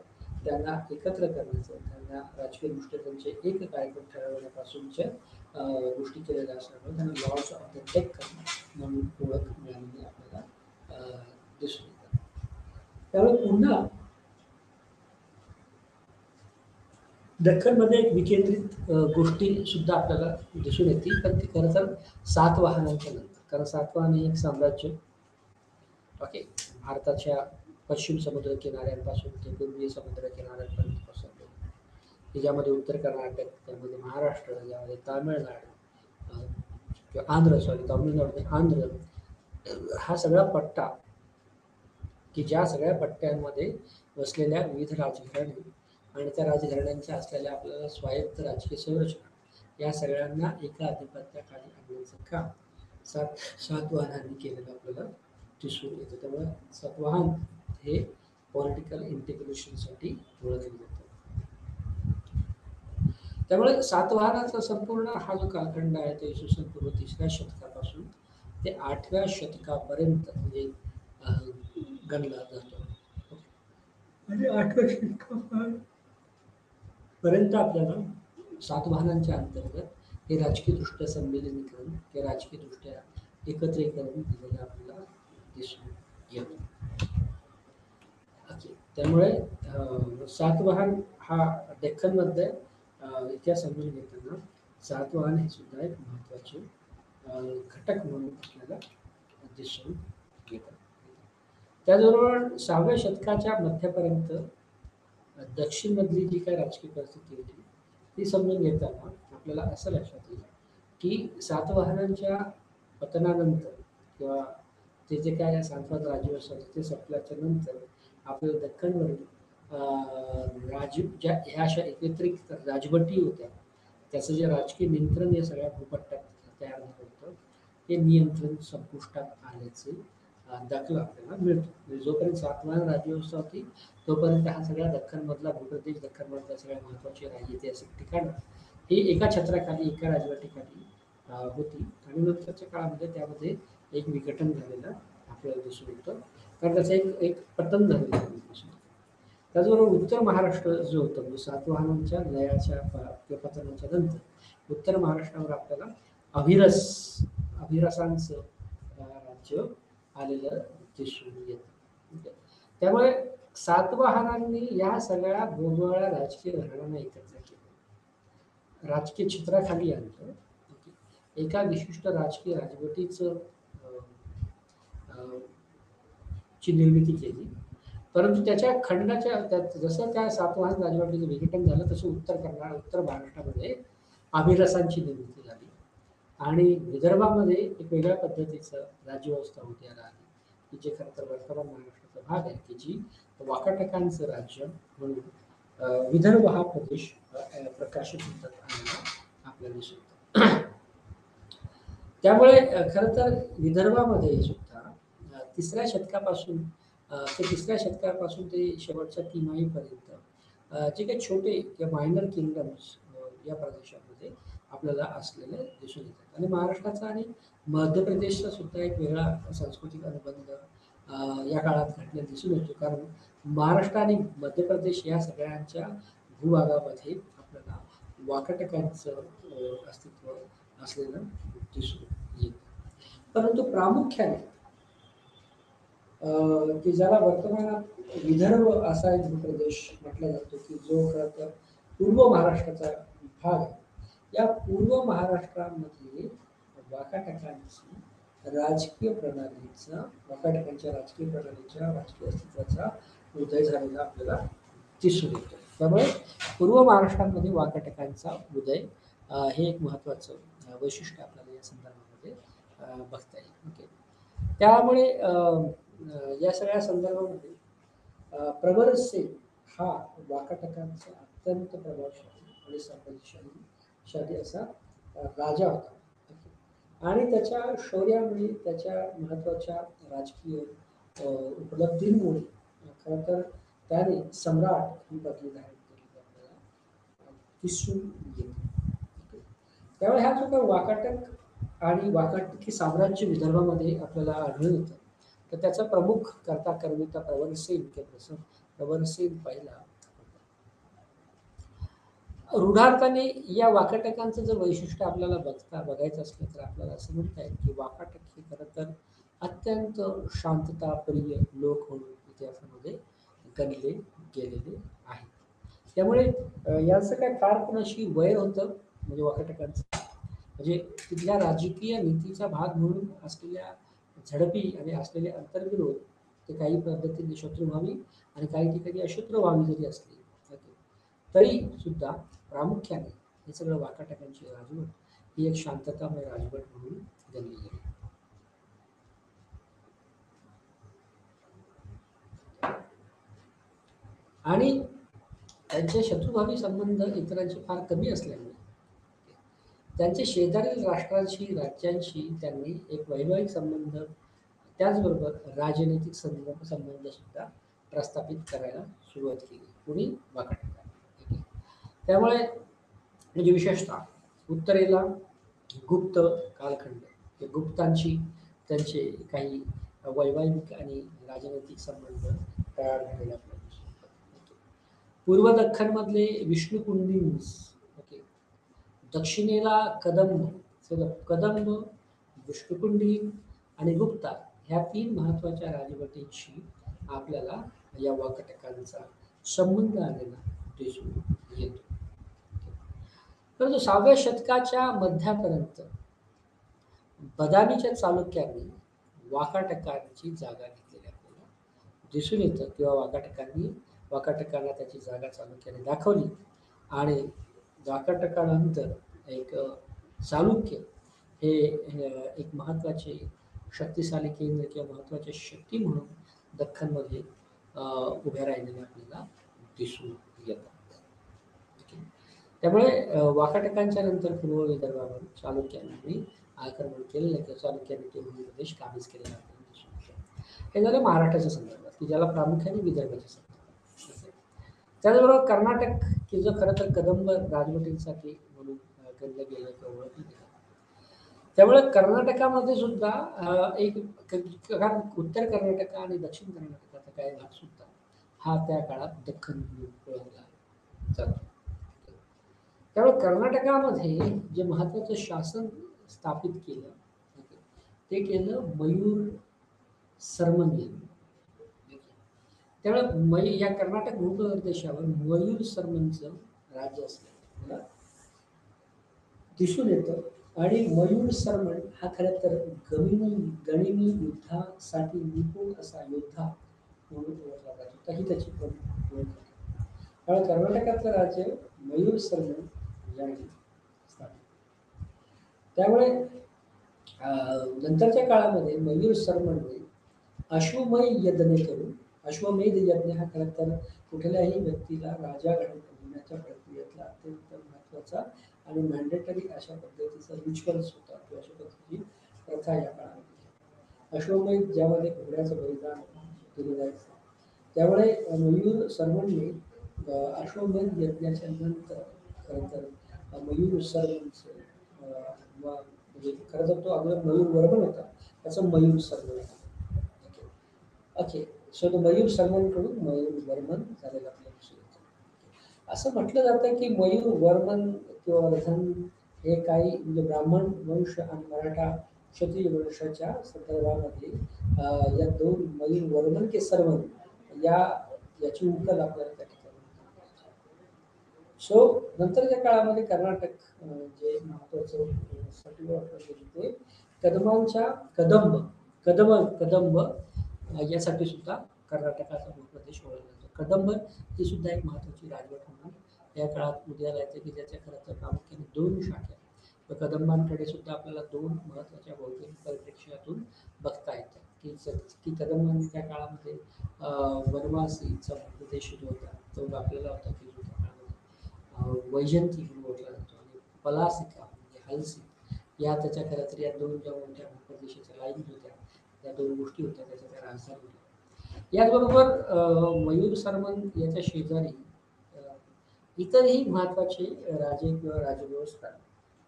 त्यांना एकत्र करण्याचं, त्यांना राजकीय दृष्ट्या त्यांचे एक कार्यक्रम ठरवण्यापासूनच्या गोष्टी केलेल्या असल्यामुळे त्यांना लॉर्ड्स ऑफ द डेक्कन म्हणून ओळख मिळालेली आपल्याला दिसून येतात. त्यामुळे पुन्हा दख्खनमध्ये एक विकेंद्रित गोष्टी सुद्धा आपल्याला दिसून येतील, पण ती खरं तर सातवाहनांच्या नंतर, कारण सातवाहन हे एक साम्राज्य ओके भारताच्या पश्चिम समुद्र किनाऱ्यांपासून ते पूर्वीय समुद्र किनाऱ्यांपर्यंत पसरले, त्याच्यामध्ये उत्तर कर्नाटक, त्यामध्ये महाराष्ट्र, त्यामध्ये तामिळनाडू किंवा तामिळनाडू आंध्र हा सगळा पट्टा की ज्या सगळ्या पट्ट्यांमध्ये वसलेल्या विविध राजघराणे आणि त्या राजघराण्यांच्या असलेल्या आपल्याला स्वायत्त राजकीय संरचना या सगळ्यांना एका अधिपत्याखाली आणण्याचं काम सातवाहनांनी केलेलं आपल्याला दिसून येतं. त्यामुळे सातवाहन हे पॉलिटिकल इंटिग्रेशनसाठी ओळखले जातं. त्यामुळे सातवाहनाचा संपूर्ण हा जो कालखंड आहे तो इसवी सन पूर्व 3ऱ्या शतकापासून ते 8व्या शतकापर्यंत म्हणजे गणला जातो. म्हणजे 8व्या शतकापर्यंत आपल्याला सातवाहनांच्या अंतर्गत हे राजकीय दृष्ट्या संमेलनीकरण हे राजकीय दृष्ट्या एकत्रीकरण दिलेलं आपल्याला दिसून येतं. ओके. त्यामुळे सातवाहन हा डेक्कनमध्ये इतिहास समजून घेताना सातवाहन हे सुद्धा एक महत्त्वाचे घटक म्हणून आपल्याला दिसून येतात. त्याचबरोबर 6व्या शतकाच्या मध्यापर्यंत दक्षिणमधली जी काही राजकीय परिस्थिती होती ती समजून घेताना आपल्याला असं लक्षात येईल की सातवाहनांच्या पतनानंतर किंवा ते जे काय सातवाहन राज्यवंश होते ते संपल्याच्या नंतर आपल्या दख्खनवरील ज्या ह्या अशा एकत्रित राजवटी होत्या त्याचं जे राजकीय नियंत्रण या सगळ्या भूपट्ट्यात तयार झालं होतं ते नियंत्रण संपुष्टात आल्याचे दाखला आपल्याला मिळतो. म्हणजे जोपर्यंत सातवाहन राज्यव्यवस्था होती तोपर्यंत हा सगळा दख्खनमधला भूप्रदेश, दख्खनमधल्या सगळ्या महत्त्वाची ऐतिहासिक ठिकाणं ही एका छत्राखाली, एका राजवटीखाली होती आणि नंतरच्या काळामध्ये त्यामध्ये एक विघटन झालेलं आपल्याला दिसून येतं. कारण त्याचं एक एक पतन झालेलं आपल्याला दिसून येतं. त्याचबरोबर उत्तर महाराष्ट्र जो होतं म्हणजे सातवाहनांच्या लयाच्या किंवा पतनाच्या नंतर उत्तर महाराष्ट्रावर आपल्याला अभिरसांचं राज्य आलेलं दिसून येतं. ओके. त्यामुळे सातवाहनांनी या सगळ्या वेगवेगळ्या राजकीय घराण्यांना एकत्र केलं, राजकीय क्षेत्राखाली आणलं. ओके. एका विशिष्ट राजकीय राजवटीचं ची निर्मिती केली. परंतु त्याच्या खंडाच्या जसं त्या सातवाहन राजवटीचं विघटन झालं तसं उत्तर महाराष्ट्रामध्ये अभिरसांची निर्मिती झाली आणि विदर्भामध्ये एक वेगळ्या पद्धतीचं राज्यव्यवस्था उदयाला आली की जे खरं तर वर्तमान महाराष्ट्राचा भाग आहे की जी वाकाटकांचं राज्य म्हणून विदर्भ हा प्रदेश प्रकाशित होतात आलेला आपल्याला दिसून येतो. त्यामुळे खरं तर विदर्भामध्ये सुद्धा तिसऱ्या शतकापासून ते तिसऱ्या शतकापासून ते शेवटच्या तिमाहीपर्यंत जे काही छोटे किंवा मायनर किंगडम्स या प्रदेशामध्ये आपल्याला असलेले दिसून येतात आणि महाराष्ट्राचा आणि मध्य प्रदेशचा सुद्धा एक वेगळा सांस्कृतिक अनुबंध या काळात घडलेला दिसून येतो. कारण महाराष्ट्र आणि मध्य प्रदेश या सगळ्यांच्या भूभागामध्ये आपल्याला वाकाटकांचं अस्तित्व असलेलं दिसून येतं. परंतु प्रामुख्याने की ज्याला वर्तमानात विदर्भ असा एक भूप्रदेश म्हटला जातो की जो खरं तर पूर्व महाराष्ट्राचा भाग आहे. या पूर्व महाराष्ट्रामध्ये वाकाटकांची राजकीय प्रणालीचा वाकाटकांच्या राजकीय प्रणालीच्या राजकीय अस्तित्वाचा उदय झालेला आपल्याला दिसून येतो. त्यामुळे पूर्व महाराष्ट्रामध्ये वाकाटकांचा उदय हे एक महत्त्वाचं वैशिष्ट्य आपल्याला या संदर्भामध्ये बघता येईल. ओके. त्यामुळे या सगळ्या संदर्भामध्ये प्रवरसेन हा वाकाटकांचा अत्यंत प्रभावशाली आणि संपत्तिशाली असा राजा होता. आणि त्याच्या शौर्यामुळे त्याच्या महत्त्वाच्या राजकीय उपलब्धींमुळे खरं तर त्याने सम्राट ही पदवी धारण केलेली आपल्याला दिसून येते. त्यामुळे हा सुद्धा वाकाटक आणि वाकाटकी साम्राज्य विदर्भामध्ये आपल्याला आढळून येतं. तर त्याचा प्रमुख कर्ता कर्मिता प्रवरसेन किंवा प्रवरसेन पहिला. रूढार्थाने या वाकाटकांचं जर वैशिष्ट्य आपल्याला बघायचं असलं तर आपल्याला असं म्हणता येईल की वाकाटक हे खरं तर अत्यंत शांतताप्रिय लोक म्हणून इतिहासामध्ये गणले गेलेले आहेत. त्यामुळे याचं काय फार कोणाशी वैर होतं म्हणजे वाकाटकांचं म्हणजे तिथल्या राजकीय नीतीचा भाग म्हणून असलेल्या झडपी आणि असलेले अंतर्विरोध ते काही पद्धतीने शत्रुभावी आणि काही ठिकाणी अशत्रुभावी जरी असले तरी सुद्धा प्रामुख्याने हे सगळं वाकाटकांची राजवट ही एक शांततामय राजवट म्हणून गणली गेली. आणि त्यांचे शत्रुभावी संबंध इतरांशी फार कमी असल्यामुळे त्यांचे शेजारील राष्ट्रांशी राज्यांशी त्यांनी एक वैवाहिक संबंध त्याचबरोबर राजनैतिक संबंध सुद्धा प्रस्थापित करायला सुरुवात केली. कुणी वाकाटकांनी. त्यामुळे म्हणजे विशेषतः उत्तरेला गुप्त कालखंड गुप्तांशी त्यांचे काही वैवाहिक आणि राजनैतिक संबंध तयार झालेले आपल्याला पूर्व दख्खनमधले विष्णुकुंडिन्स. ओके. दक्षिणेला कदंब विष्णुकुंडी आणि गुप्ता ह्या तीन महत्त्वाच्या राजवटींशी आपल्याला या वाकाटकांचा संबंध आलेला दिसून येतो. परंतु 6व्या शतकाच्या मध्यापर्यंत बदामीच्या चालुक्यांनी वाकाटकांची जागा घेतलेली आपल्याला दिसून येतं किंवा वाकाटकांना त्याची जागा चालुक्याने दाखवली आणि वाकाटकानंतर एक चालुक्य हे एक महत्त्वाचे शक्तिशाली केंद्र किंवा महत्त्वाची शक्ती म्हणून दख्खनमध्ये उभ्या राहिलेले आपल्याला दिसून येतात. त्यामुळे वाकाटकांच्या नंतर पूर्व विदर्भावर चालुक्यांनी आक्रमण केलेलं किंवा चालुक्यांनी तो प्रदेश काबीज केलेला आपल्याला दिसून येतं. हे झालं महाराष्ट्राच्या संदर्भात की ज्याला प्रामुख्याने विदर्भाच्या संदर्भात. त्याचबरोबर कर्नाटक की जो खरं तर कदंब राजवटींसाठी म्हणून गणलं गेलं किंवा ओळखलं गेलं. त्यामुळे कर्नाटकामध्ये सुद्धा एक कारण उत्तर कर्नाटक आणि दक्षिण कर्नाटकाचा काही भाग सुद्धा हा त्या काळात दख्खन म्हणून ओळखला जातो. त्यामुळे कर्नाटकामध्ये जे महत्त्वाचं शासन स्थापित केलं ते केलं मयूर सर्मन यांनी. त्यामुळे या कर्नाटक भूप्रदेशावर मयूर सर्मनचं राज्य असलं दिसून येतं. आणि मयूर सर्मन हा खरं तर गनिमी युद्धासाठी निपुण असा योद्धा म्हणून ओळखला जातो. तशी त्याची पण ओळख आहे. कारण कर्नाटकातलं राज्य मयूर सर्मन यांनी स्थापित. त्यामुळे नंतरच्या काळामध्ये मयूर सर्मनने अश्वमेध यज्ञ करून, अश्वमेध यज्ञ हा खरं तर कुठल्याही व्यक्तीला राजा होण्याच्या प्रक्रियेतला अत्यंत महत्त्वाचा आणि मॅन्डेटरी अशा पद्धतीचा रिच्युअल्स होता किंवा अशा पद्धतीची प्रथा या काळामध्ये. अश्वमेध ज्यामध्ये घोड्याचं बलिदान केलं जायचं. त्यामुळे मयूर सर्मनने अश्वमेध यज्ञाच्या नंतर खरं तर मयूर सर्मनचं म्हणजे खरं तर तो अगोदर मयूर वर्मन होता, त्याचं मयूर सर्मन होता. ओके, सो तो मयूर सर्मनकडून मयूर वर्मन झालेला आपल्याला दिसून येतं. असं म्हटलं जातं की मयूर वर्मन किंवा वर्धन हे काही म्हणजे ब्राह्मण वंश आणि मराठा क्षत्रिय वंशाच्या संदर्भामध्ये या दोन मयूर वर्मन के सर्मन याची उकल आपल्याला त्या ठिकाणी. सो नंतरच्या काळामध्ये कर्नाटक जे महत्वाचं साठी वापरले होते कदंबांच्या कदंब यासाठी सुद्धा कर्नाटकाचा भूप्रदेश ओळखला जातो. कदंब ही सुद्धा एक महत्वाची राजवट म्हणून या काळात उदयाला येते की ज्याच्या खरं तर प्रामुख्याने दोन शाखा. कदंबांकडे सुद्धा आपल्याला दोन महत्वाच्या भौगोलिक परिप्रेक्ष्यातून बघता येतं की कदंबांनी त्या काळामध्ये वनवासीचा प्रदेश जो होता तो आपल्याला होता की जो त्या काळामध्ये वैजंती म्हणून ओळखला जातो आणि पलासिका म्हणजे हलसी या त्याच्या खरं तर या दोन ज्या मोठ्या भूप्रदेशाच्या लाईन होत्या या दोन गोष्टी होत्या त्याच्या त्या राजधानी होत्या. याचबरोबर मयूर सर्मन याच्या शेजारी इतरही महत्वाचे राजे किंवा राज्यव्यवस्था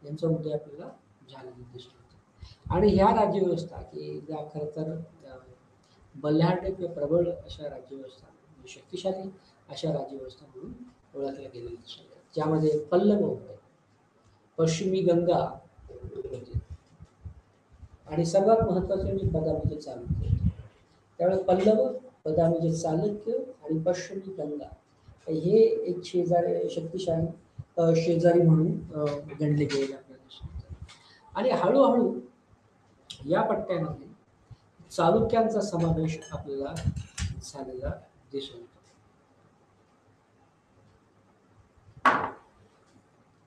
यांचा उदय आपल्याला झालेला दिसतो. आणि ह्या राज्यव्यवस्था की ज्या खरं तर बल्लाढ्य किंवा प्रबळ अशा राज्यव्यवस्था शक्तिशाली अशा राज्यव्यवस्था म्हणून ओळखल्या गेलेल्या दिसतात. ज्यामध्ये पल्लव होते, पश्चिमी गंगा होते आणि सर्वात महत्वाचे म्हणजे बदामीचे चालुक्य होते. त्यामुळे पल्लव, बदामीचे चालुक्य आणि पश्चिमी गंगा हे एक शेजारी शक्तिशाली शेजारी म्हणून गणले गेलेले आपल्याला दिसतात. आणि हळूहळू या पट्ट्यामध्ये चालुक्यांचा समावेश आपल्याला झालेला दिसून येतो.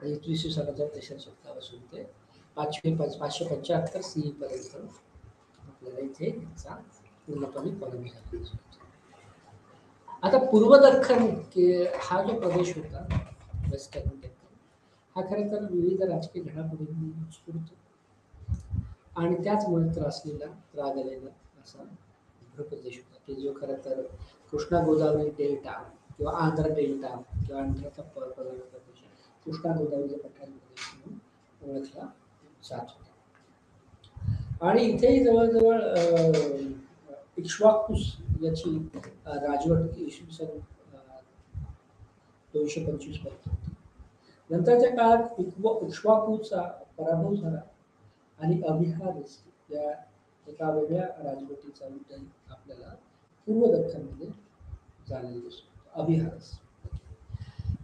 21वी सनाच्या तिसऱ्या शतकापासून ते 575 CE पर्यंत आपल्याला इथे याचा पूर्णपणे परिणाम झालेला दिसून येतो. आता पूर्व दख्खन हा जो प्रदेश होता वेस्टर्न दख्खन हा खरं तर विविध राजकीय घडामोडींनी उत्स्फूर्त आणि त्याचमुळे त्रासलेला रागलेला असा भूप्रदेश होता की जो खरं तर कृष्णा गोदावरी डेल्टा किंवा आंध्र डेल्टा किंवा आंध्राचा प्रदेश कृष्णा गोदावरीचा पठार प्रदेश म्हणून ओळखला जात होता. आणि इथेही जवळजवळ इक्ष्वाकुस याची राजवट इसवी सन 225 पर्यंत होती. नंतरच्या काळात इक्ष्वाकुचा पराभव झाला आणि अभिहारिस या एका वेगळ्या राजवटीचा उदय आपल्याला पूर्व दख्खनमध्ये झालेलं दिसतो, अभिहारस.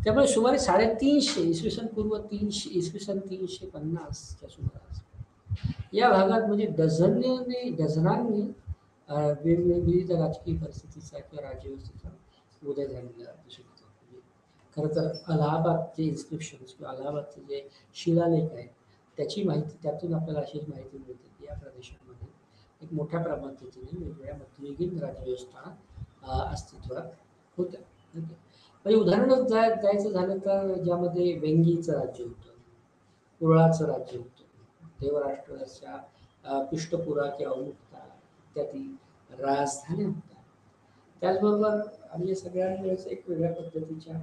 त्यामुळे सुमारे 350 इसवी सन पूर्व 300 इसवी सन 350च्या सुमारास या भागात म्हणजे डझनांनी विविध राजकीय परिस्थितीचा किंवा राज्यव्यवस्थेचा उदय झालेला दिसून येतो. म्हणजे खरं तर अलाहाबादचे इन्स्क्रिप्शन्स किंवा अलाहाबादचे जे शिलालेख आहेत त्याची माहिती, त्यातून आपल्याला अशीच माहिती मिळते की या प्रदेशामध्ये एक मोठ्या पद्धतीने वेगवेगळ्या मध्ययुगीन राज्यव्यवस्था अस्तित्वात होत्या. ओके. म्हणजे उदाहरणच द्यायचं झालं तर ज्यामध्ये वेंगीचं राज्य होतं, कुरळाचं राज्य होतं, देवराष्ट्राच्या पृष्ठपुरा किंवा अमुक्ता इत्यादी राजधान्या होत्या. त्याचबरोबर आणि या सगळ्यांमुळेच एक वेगळ्या पद्धतीच्या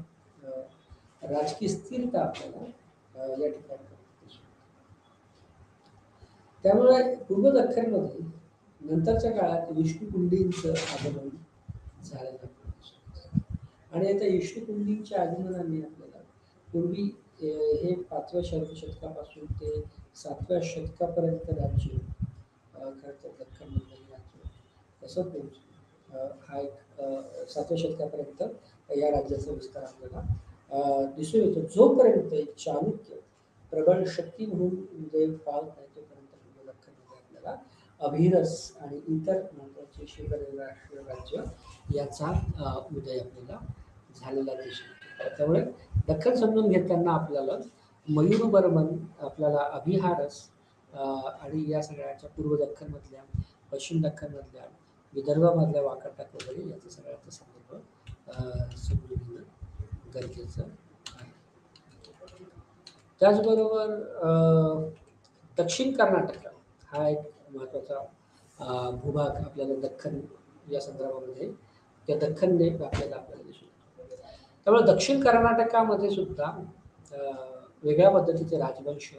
राजकीय स्थिरता आपल्याला या ठिकाणी दिसून येते. त्यामुळे पूर्व दख्खनमध्ये नंतरच्या काळात विष्णुकुंडींचं आगमन झालेलं आपल्याला दिसून येतं. आणि आता विष्णुकुंडींच्या आगमनाने आपल्याला पूर्वी हे 5व्या शतकापासून ते 7व्या शतकापर्यंत राज्य खरं तर दख्खनमधलं हे राज्य कसं पोहोचलं हा एक 7व्या शतकापर्यंत या राज्याचा विस्तार आपल्याला दिसून येतो. जोपर्यंत एक चालुक्य प्रबळ शक्ती म्हणून म्हणजे पाहत नाही तोपर्यंत पूर्व दख्खनमध्ये आपल्याला अभिरस आणि इतर महत्वाचे शेजारील राष्ट्रीय राज्य याचा उदय आपल्याला झालेला दिसून येतो. त्यामुळे दख्खन समजून घेताना आपल्याला मयूरवर्मन, आपल्याला अभिहारस आणि या सगळ्याच्या पूर्व दख्खनमधल्या, पश्चिम दख्खनमधल्या, विदर्भामधल्या वाकाटक वगैरे याचा सगळ्याचा संदर्भ समजून घेणं गरजेचं आहे. त्याचबरोबर दक्षिण कर्नाटक हा एक महत्त्वाचा भूभाग आपल्याला दख्खन या संदर्भामध्ये त्या दख्खनने व्यापलेला आपल्याला दिसून येतो. त्यामुळे दक्षिण कर्नाटकामध्ये सुद्धा वेगळ्या पद्धतीचे राजवंश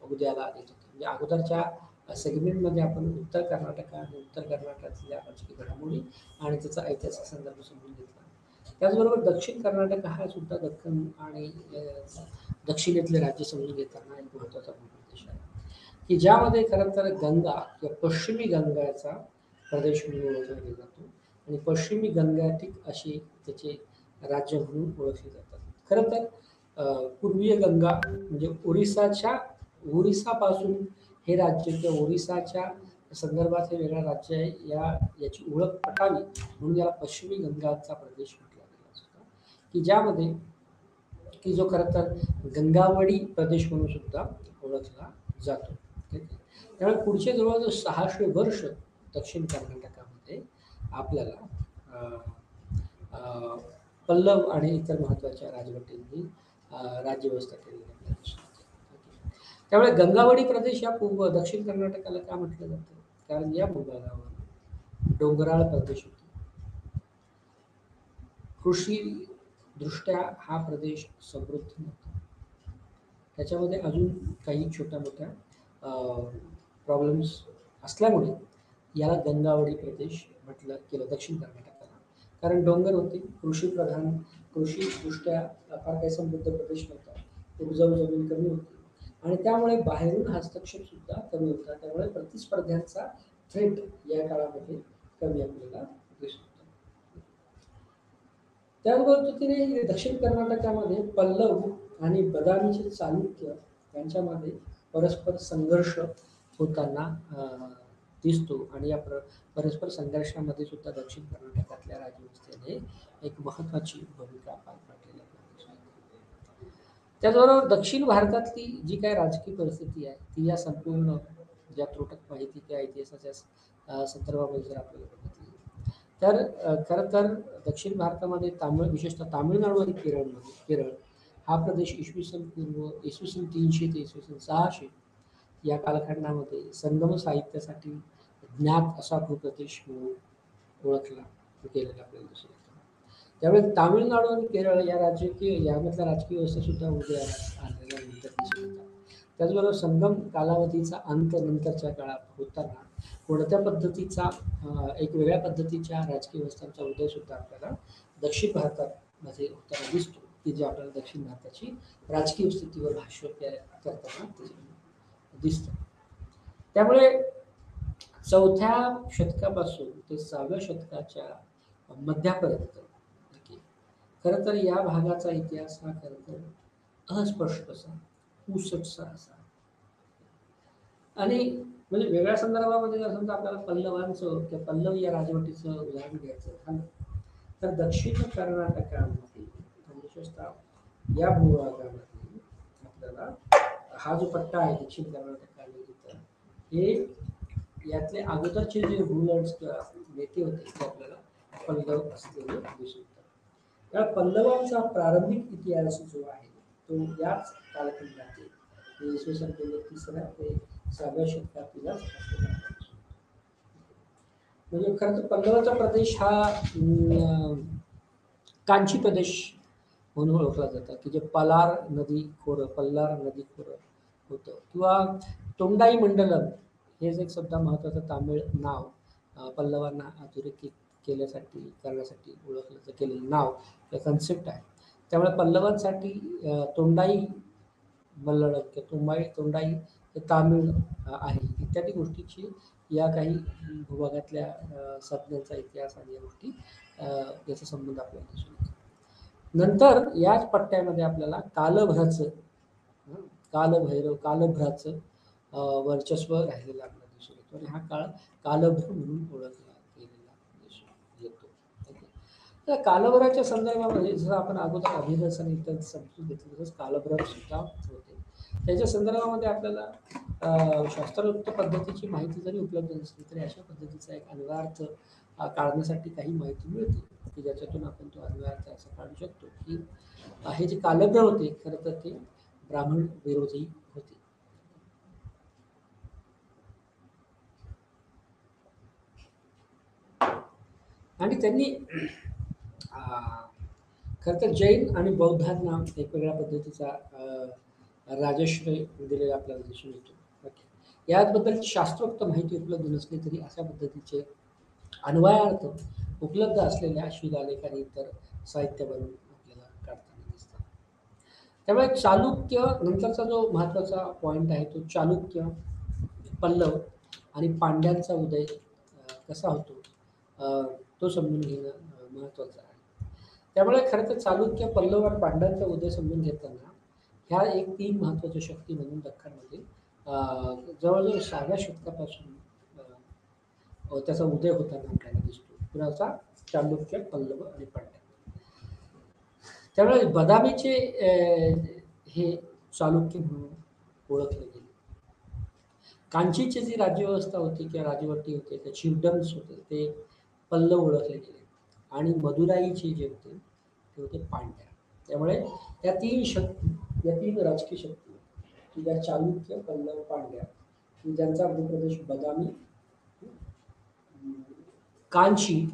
उदयाला येत होते. म्हणजे अगोदरच्या सेगमेंटमध्ये आपण उत्तर कर्नाटक आणि उत्तर कर्नाटकातल्या राजकीय घडामोडी आणि त्याचा ऐतिहासिक संदर्भ समजून घेतला. त्याचबरोबर दक्षिण कर्नाटक हा सुद्धा दख्खन आणि दक्षिणेतले राज्य समजून घेताना एक महत्त्वाचा भूप्रदेश आहे की ज्यामध्ये खरं तर गंगा किंवा पश्चिमी गंगाचा प्रदेश म्हणून ओळखला जातो आणि पश्चिमी गंगाटिक अशी त्याचे राज्य म्हणून ओळखले जातात. खरं तर पूर्वीय गंगा म्हणजे ओरिसापासून हे राज्य किंवा ओरिसाच्या संदर्भात हे वेगळं राज्य आहे याची ओळख पटावी म्हणून याला पश्चिमी गंगाचा प्रदेश म्हटला गेला असतो की ज्यामध्ये की जो खरं तर गंगावडी प्रदेश म्हणून सुद्धा ओळखला जातो. त्यामुळे पुढचे जवळजवळ 600 वर्ष दक्षिण कर्नाटकामध्ये आपल्याला पल्लव आणि इतर महत्त्वाच्या राजवटींनी राज्यव्यवस्था केलेली आपल्याला दिसून येते. त्यामुळे गंगावडी प्रदेश या दक्षिण कर्नाटकाला का म्हटलं जातं? कारण या भूभागावर डोंगराळ प्रदेश होतो. कृषी दृष्ट्या हा प्रदेश समृद्ध नव्हता. त्याच्यामध्ये अजून काही छोट्या मोठ्या प्रॉब्लेम्स असल्यामुळे याला गंगावडी प्रदेश म्हटलं गेलं दक्षिण कर्नाटकाला. कारण डोंगर होते, कृषीदृष्ट्या फार काही समृद्ध प्रदेश नव्हता, उपजाऊ जमीन कमी होती आणि त्यामुळे बाहेरून हस्तक्षेप सुद्धा कमी होता. त्यामुळे प्रतिस्पर्ध्यांचा थ्रेट या काळामध्ये कमी आपल्याला दिसतो. त्याच पद्धतीने दक्षिण कर्नाटकामध्ये पल्लव आणि बदामीचे चालुक्य यांच्यामध्ये परस्पर संघर्ष होताना दिसतो आणि या परस्पर संघर्षामध्ये सुद्धा दक्षिण कर्नाटकातल्या राजव्यवस्थेने एक महत्त्वाची भूमिका पार पाडलेली आपल्याला दिसून येते. त्याचबरोबर दक्षिण भारतातली जी काही राजकीय परिस्थिती आहे ती या संपूर्ण ज्या त्रोटक माहिती किंवा इतिहासाच्या संदर्भामध्ये जर आपल्याला बघितली तर खरं तर दक्षिण भारतामध्ये विशेषतः तामिळनाडू आणि केरळ हा प्रदेश इसवी सन 300 ते इसवी सन 600 या कालखंडामध्ये संगम साहित्यासाठी ज्ञात असा भूप्रदेश म्हणून ओळखला गेलेला आपल्याला दिसून येतो. त्यामुळे तामिळनाडू आणि केरळ यामधल्या राजकीय व्यवस्था सुद्धा उदयास आलेल्या नंतर दिसून येतात. त्याचबरोबर संगम कालावधीचा अंत नंतरच्या काळात होताना कोणत्या पद्धतीचा एक वेगळ्या पद्धतीच्या राजकीय व्यवस्थांचा उदय सुद्धा आपल्याला दक्षिण भारतामध्ये होताना दिसतो की जे आपल्याला दक्षिण भारताची राजकीय स्थितीवर भाष्य करताना दिसतं. त्यामुळे 4थ्या शतकापासून ते 6व्या शतकाच्या मध्यापर्यंत. ओके. खरं तर या भागाचा इतिहास हा खरं तर अस्पष्ट असा, पुसटसा असा आणि म्हणजे वेगळ्या संदर्भामध्ये जर समजा आपल्याला पल्लवांचं किंवा पल्लव या राजवटीचं उदाहरण घ्यायचं झालं, तर दक्षिण कर्नाटकामध्ये विशेषतः या भूभागामध्ये आपल्याला हा जो पट्टा आहे दक्षिण कर्नाटक आणि इतर हे यातले अगोदरचे जे रूलर्स किंवा नेते होते ते आपल्याला पल्लव असलेले दिसून येतात. त्या पल्लवांचा प्रारंभिक इतिहास जो आहे तो याच कालखंडातील इसवी सन पूर्व 3ऱ्या ते 6व्या शतकातीलच असलेला आहे. म्हणजे खरं तर पल्लवाचा प्रदेश हा कांची प्रदेश म्हणून ओळखला जातं की जे पल्लार नदी खोरं होतं किंवा तोंडाई मंडलम हे जे एक सुद्धा महत्त्वाचं तामिळ नाव पल्लवांना अधोरेखित करण्यासाठी ओळखलं केलेलं नाव किंवा कन्सेप्ट आहे. त्यामुळे पल्लवांसाठी तोंडाई मल्लडम किंवा तोंडाई हे तामिळ आहे इत्यादी गोष्टीची या काही भूभागातल्या संज्ञांचा इतिहास आणि या गोष्टी याचा संबंध आपल्याला दिसून येतो. नंतर याच पट्ट्यामध्ये आपल्याला कालभ्राचं कालभ्राचं वर्चस्व राहिलेलं आपल्याला दिसून येतो आणि हा काळ कालभ्र म्हणून ओळखला गेलेला दिसून येतो. तर कालभराच्या संदर्भामध्ये जसं आपण अगोदर अभिरस आणि इतर समजून घेतलं तसंच कालभ्र सुद्धा होते. त्याच्या संदर्भामध्ये आपल्याला शास्त्रोक्त पद्धतीची माहिती जरी उपलब्ध नसली तरी अशा पद्धतीचा एक अन्वयार्थ काढण्यासाठी काही माहिती मिळते की ज्याच्यातून आपण तो अन्वयार्थ असं काढू शकतो की हे जे कालभ्र होते खरं तर ते ब्राह्मण विरोधी होते. आणि त्यांनी खरं तर जैन आणि बौद्धांना एक वेगळ्या पद्धतीचा राजश्रय दिलेला आपल्याला दिसून येतो. याबद्दलची शास्त्रोक्त माहिती उपलब्ध नसली तरी अशा पद्धतीचे अन्वयार्थ उपलब्ध असलेल्या शिलालेख आणि इतर साहित्य बनवून आपल्याला काढताना दिसतात. त्यामुळे चालुक्य नंतरचा जो महत्त्वाचा पॉईंट आहे तो चालुक्य, पल्लव आणि पांड्यांचा उदय कसा होतो तो समजून घेणं महत्त्वाचं आहे. त्यामुळे खरं तर चालुक्य, पल्लव आणि पांड्यांचा उदय समजून घेताना ह्या एक 3 महत्त्वाच्या शक्ती म्हणून दख्खनमध्ये जवळजवळ 6व्या शतकापासून त्याचा उदय होताना आपल्याला दिसतो. कुणाचा? चालुक्य, पल्लव आणि पांड्य. त्यामुळे बदामीचे हे चालुक्य म्हणून ओळखले गेले. कांचीची जी राज्यव्यवस्था होती किंवा राजवटी होते त्या चिवडम्स होते ते पल्लव ओळखले गेले आणि मदुराईचे जे होते ते होते पांड्या. त्यामुळे या 3 शक्ती या 3 राजकीय शक्ती की ज्या चालुक्य, पल्लव, पांड्या की ज्यांचा भूप्रदेश बदामी, कांची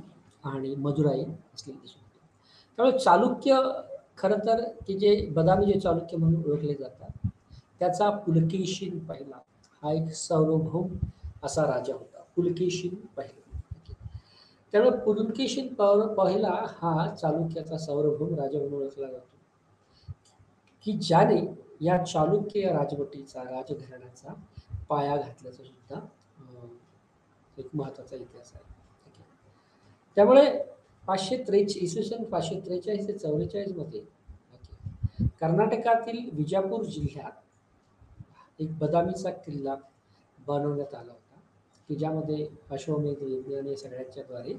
आणि मदुराई असलेले दिसून येते. त्यामुळे चालुक्य खरं तर की जे बदामी जे चालुक्य म्हणून ओळखले जातात त्याचा पुलकेशीन पहिला हा एक सार्वभौम असा राजा होता. पुलकेशीन पहिला. त्यामुळे पुलकेशीन पहिला हा चालुक्याचा सार्वभौम राजा म्हणून ओळखला जातो की ज्याने या चालुक्य या राजवटीचा राजघराण्याचा पाया घातल्याचा सुद्धा एक महत्त्वाचा इतिहास आहे. त्यामुळे इसवी सन 543 ते 44 मध्ये कर्नाटकातील विजापूर जिल्ह्यात एक बदामीचा किल्ला बनवण्यात आला होता की ज्यामध्ये अश्वमेध यज्ञ आणि सगळ्यांच्या द्वारे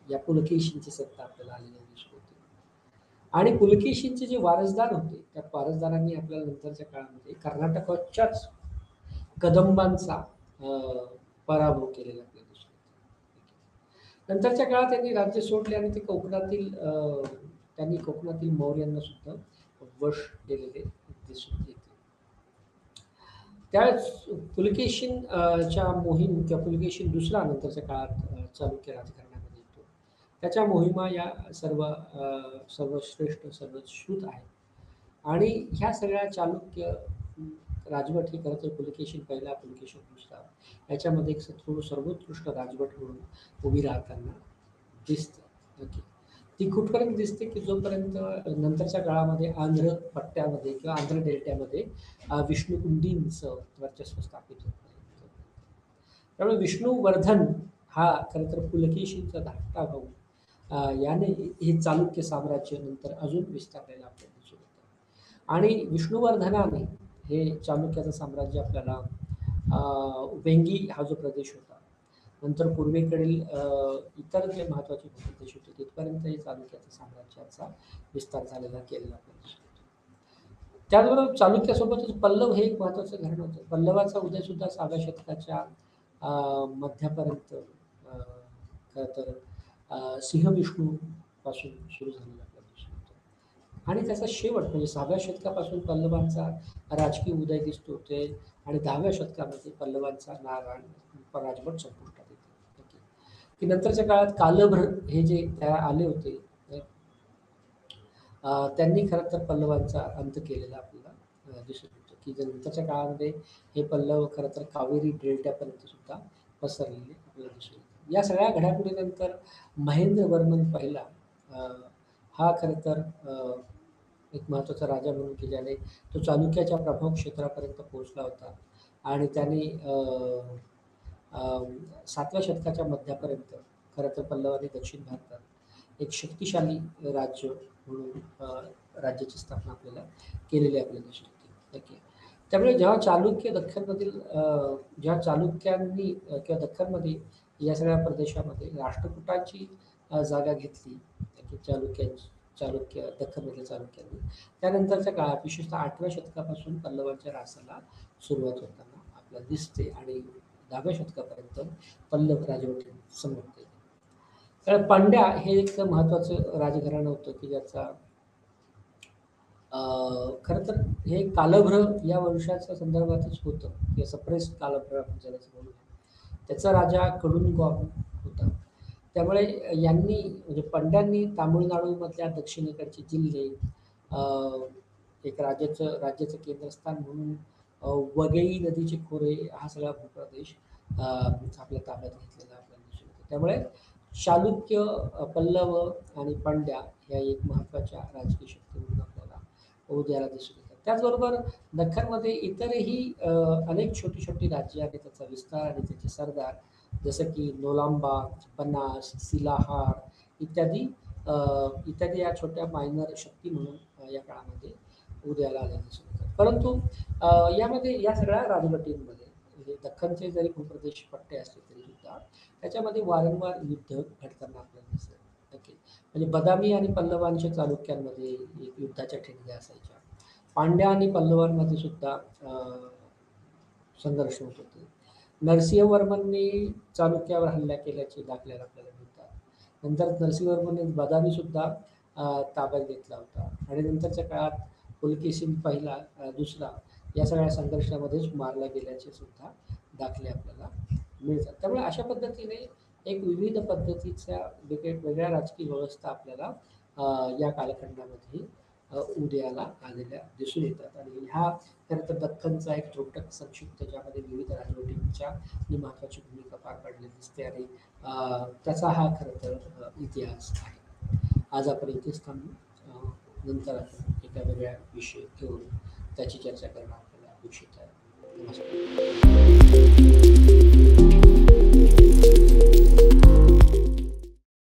या पुलकेशीनची सत्ता आपल्याला आलेली दिसून होती. आणि पुलकेशीनचे जे वारसदार होते त्या वारसदारांनी आपल्याला नंतरच्या काळामध्ये कर्नाटकाच्याच कदंबांचा पराभव केलेला आपल्याला दिसून येतो. नंतरच्या काळात त्यांनी राज्य सोडले आणि ते त्यांनी कोकणातील मौर्यांना सुद्धा वश केलेले दिसून येते. त्यावेळेस पुलकेशीन च्या मोहीम किंवा पुलकेशीन दुसरा नंतरच्या काळात चालुक्य राजकारणामध्ये येतो. त्याच्या मोहिमा या सर्वश्रेष्ठ सर्वश्रुत आहेत आणि ह्या सगळ्या चालुक्य राजवट ही खरं तर पुलकेशीन पहिला, पुलकेशीन दुसरा याच्यामध्ये एक सर्वोत्कृष्ट राजवट म्हणून उभी राहताना दिसते. ओके. ती कुठपर्यंत दिसते की जोपर्यंत नंतरच्या काळामध्ये आंध्र पट्ट्यामध्ये किंवा आंध्र डेल्ट्यामध्ये विष्णुकुंडींचं वर्चस्व स्थापित होत नाही. त्यामुळे विष्णुवर्धन हा खरं तर पुलकेशींचा धाकटा भाऊ याने हे चालुक्य साम्राज्य नंतर अजून विस्तारलेलं आपल्याला दिसून येतं. आणि विष्णुवर्धनाने हे चालुक्याचं साम्राज्य आपल्याला वेंगी हा जो प्रदेश होता, नंतर पूर्वेकडील इतर जे महत्त्वाचे प्रदेश होते तिथपर्यंत हे चालुक्याच्या साम्राज्याचा विस्तार झालेला केलेला आपल्याला दिसून येतो. त्याचबरोबर चालुक्यासोबतच पल्लव हे एक महत्त्वाचं घराणं होतं. पल्लवाचा उदय सुद्धा 6व्या शतकाच्या मध्यापर्यंत खरं तर सिंहविष्णू पासून सुरू झालेला आपल्याला दिसून येतो. आणि त्याचा शेवट म्हणजे 6व्या शतकापासून पल्लवांचा राजकीय उदय दिसतो ते आणि 10व्या शतकामध्ये पल्लवांचा राजवट संपुष्टात येते. ओके. की नंतरच्या काळात कालभ्र हे जे आले होते त्यांनी खरं तर पल्लवांचा अंत केलेला आपल्याला दिसून येतो, की जे नंतरच्या काळामध्ये हे पल्लव खरं तर कावेरी डेल्ट्यापर्यंत सुद्धा पसरलेले आपल्याला दिसून येतात. या सगळ्या घडामोडीनंतर महेंद्रवर्मन पहिला अ, हा खरं तर एक महत्त्वाचा राजा म्हणून की ज्याने तो चालुक्याच्या प्रभाव क्षेत्रापर्यंत पोहोचला होता आणि त्याने अ, 7व्या शतकाच्या मध्यापर्यंत खरं तर पल्लवांनी दक्षिण भारतात एक शक्तिशाली राज्य म्हणून राज्याची स्थापना आपल्याला केलेली आपल्याला दिसून येते. ओके. त्यामुळे जेव्हा चालुक्य दख्खनमधील जेव्हा चालुक्यांनी किंवा दख्खनमध्ये या सगळ्या प्रदेशामध्ये राष्ट्रकूटाची जागा घेतली की चालुक्य दख्खनमधल्या चालुक्यांनी, त्यानंतरच्या काळात विशेषतः 8व्या शतकापासून पल्लवांच्या ऱ्हासाला सुरुवात होताना आपल्याला दिसते आणि 10व्या शतकापर्यंत पल्लव राजवटी संपते. तर पांड्या हे एक महत्त्वाचं राजघराणं होतं की ज्याचा अ, खरं तर हे कालभ्र या वंशाच्या संदर्भातच होतं किंवा सप्रेस्ड कालभ्र आपण ज्याला म्हणूया. त्याचा राजा कडुनगॉम होता. त्यामुळे यांनी म्हणजे पंड्यांनी तामिळनाडूमधल्या दक्षिणेकडचे जिल्हे अ, एक राज्याचं केंद्रस्थान म्हणून वगई नदीचे खोरे हा सगळा भूप्रदेश आपल्या ताब्यात घेतलेला आपल्याला दिसून येतो. त्यामुळे चालुक्य, पल्लव आणि पांड्या ह्या एक महत्त्वाच्या राजकीय शक्ती म्हणून आपल्याला उदयाला दिसून येतात. त्याचबरोबर दख्खनमध्ये इतरही अनेक छोटी-छोटी राज्ये आणि त्याचा विस्तार आणि त्याचे सरदार जसं की नोलांबा, बनास, सिलाहार इत्यादी अ, इत्यादी या छोट्या मायनर शक्ती म्हणून या काळामध्ये उदयाला आल्या दिसून येतात. परंतु यामध्ये या सगळ्या राजवटींमध्ये म्हणजे दख्खनचे जरी भूप्रदेश पट्टे असले तरी सुद्धा त्याच्यामध्ये वारंवार युद्ध घडताना आपल्याला दिसतं. ओके. म्हणजे बदामी आणि पल्लवांच्या चालुक्यांमध्ये एक युद्धाच्या ठिणग्या असायच्या. पांड्या आणि पल्लवांमध्ये सुद्धा संघर्ष होत होते. नरसिंहवर्मननी चालुक्यावर हल्ला केल्याचे दाखले आपल्याला मिळतात. नंतर नरसिंहवर्मनने बदामी सुद्धा ताब्यात घेतला होता आणि नंतरच्या काळात पुलकेशीन पहिला, दुसरा या सगळ्या संघर्षामध्येच मारला गेल्याचे सुद्धा दाखले आपल्याला मिळतात. त्यामुळे अशा पद्धतीने एक विविध पद्धतीच्या वेगवेगळ्या राजकीय व्यवस्था आपल्याला या कालखंडामध्ये उदयाला आलेल्या दिसून येतात आणि ह्या खरं तर दख्खनचा एक त्रोटक संक्षिप्त ज्यामध्ये विविध राजवटींच्या ही महत्त्वाची भूमिका पार पाडलेली दिसते आणि त्याचा हा खरं तर इतिहास आहे. आज आपण इथेच थांबू. नंतर आपण एका वेगळ्या विषय घेऊन त्याची चर्चा करणं आपल्याला अपेक्षित आहे. नमस्कार.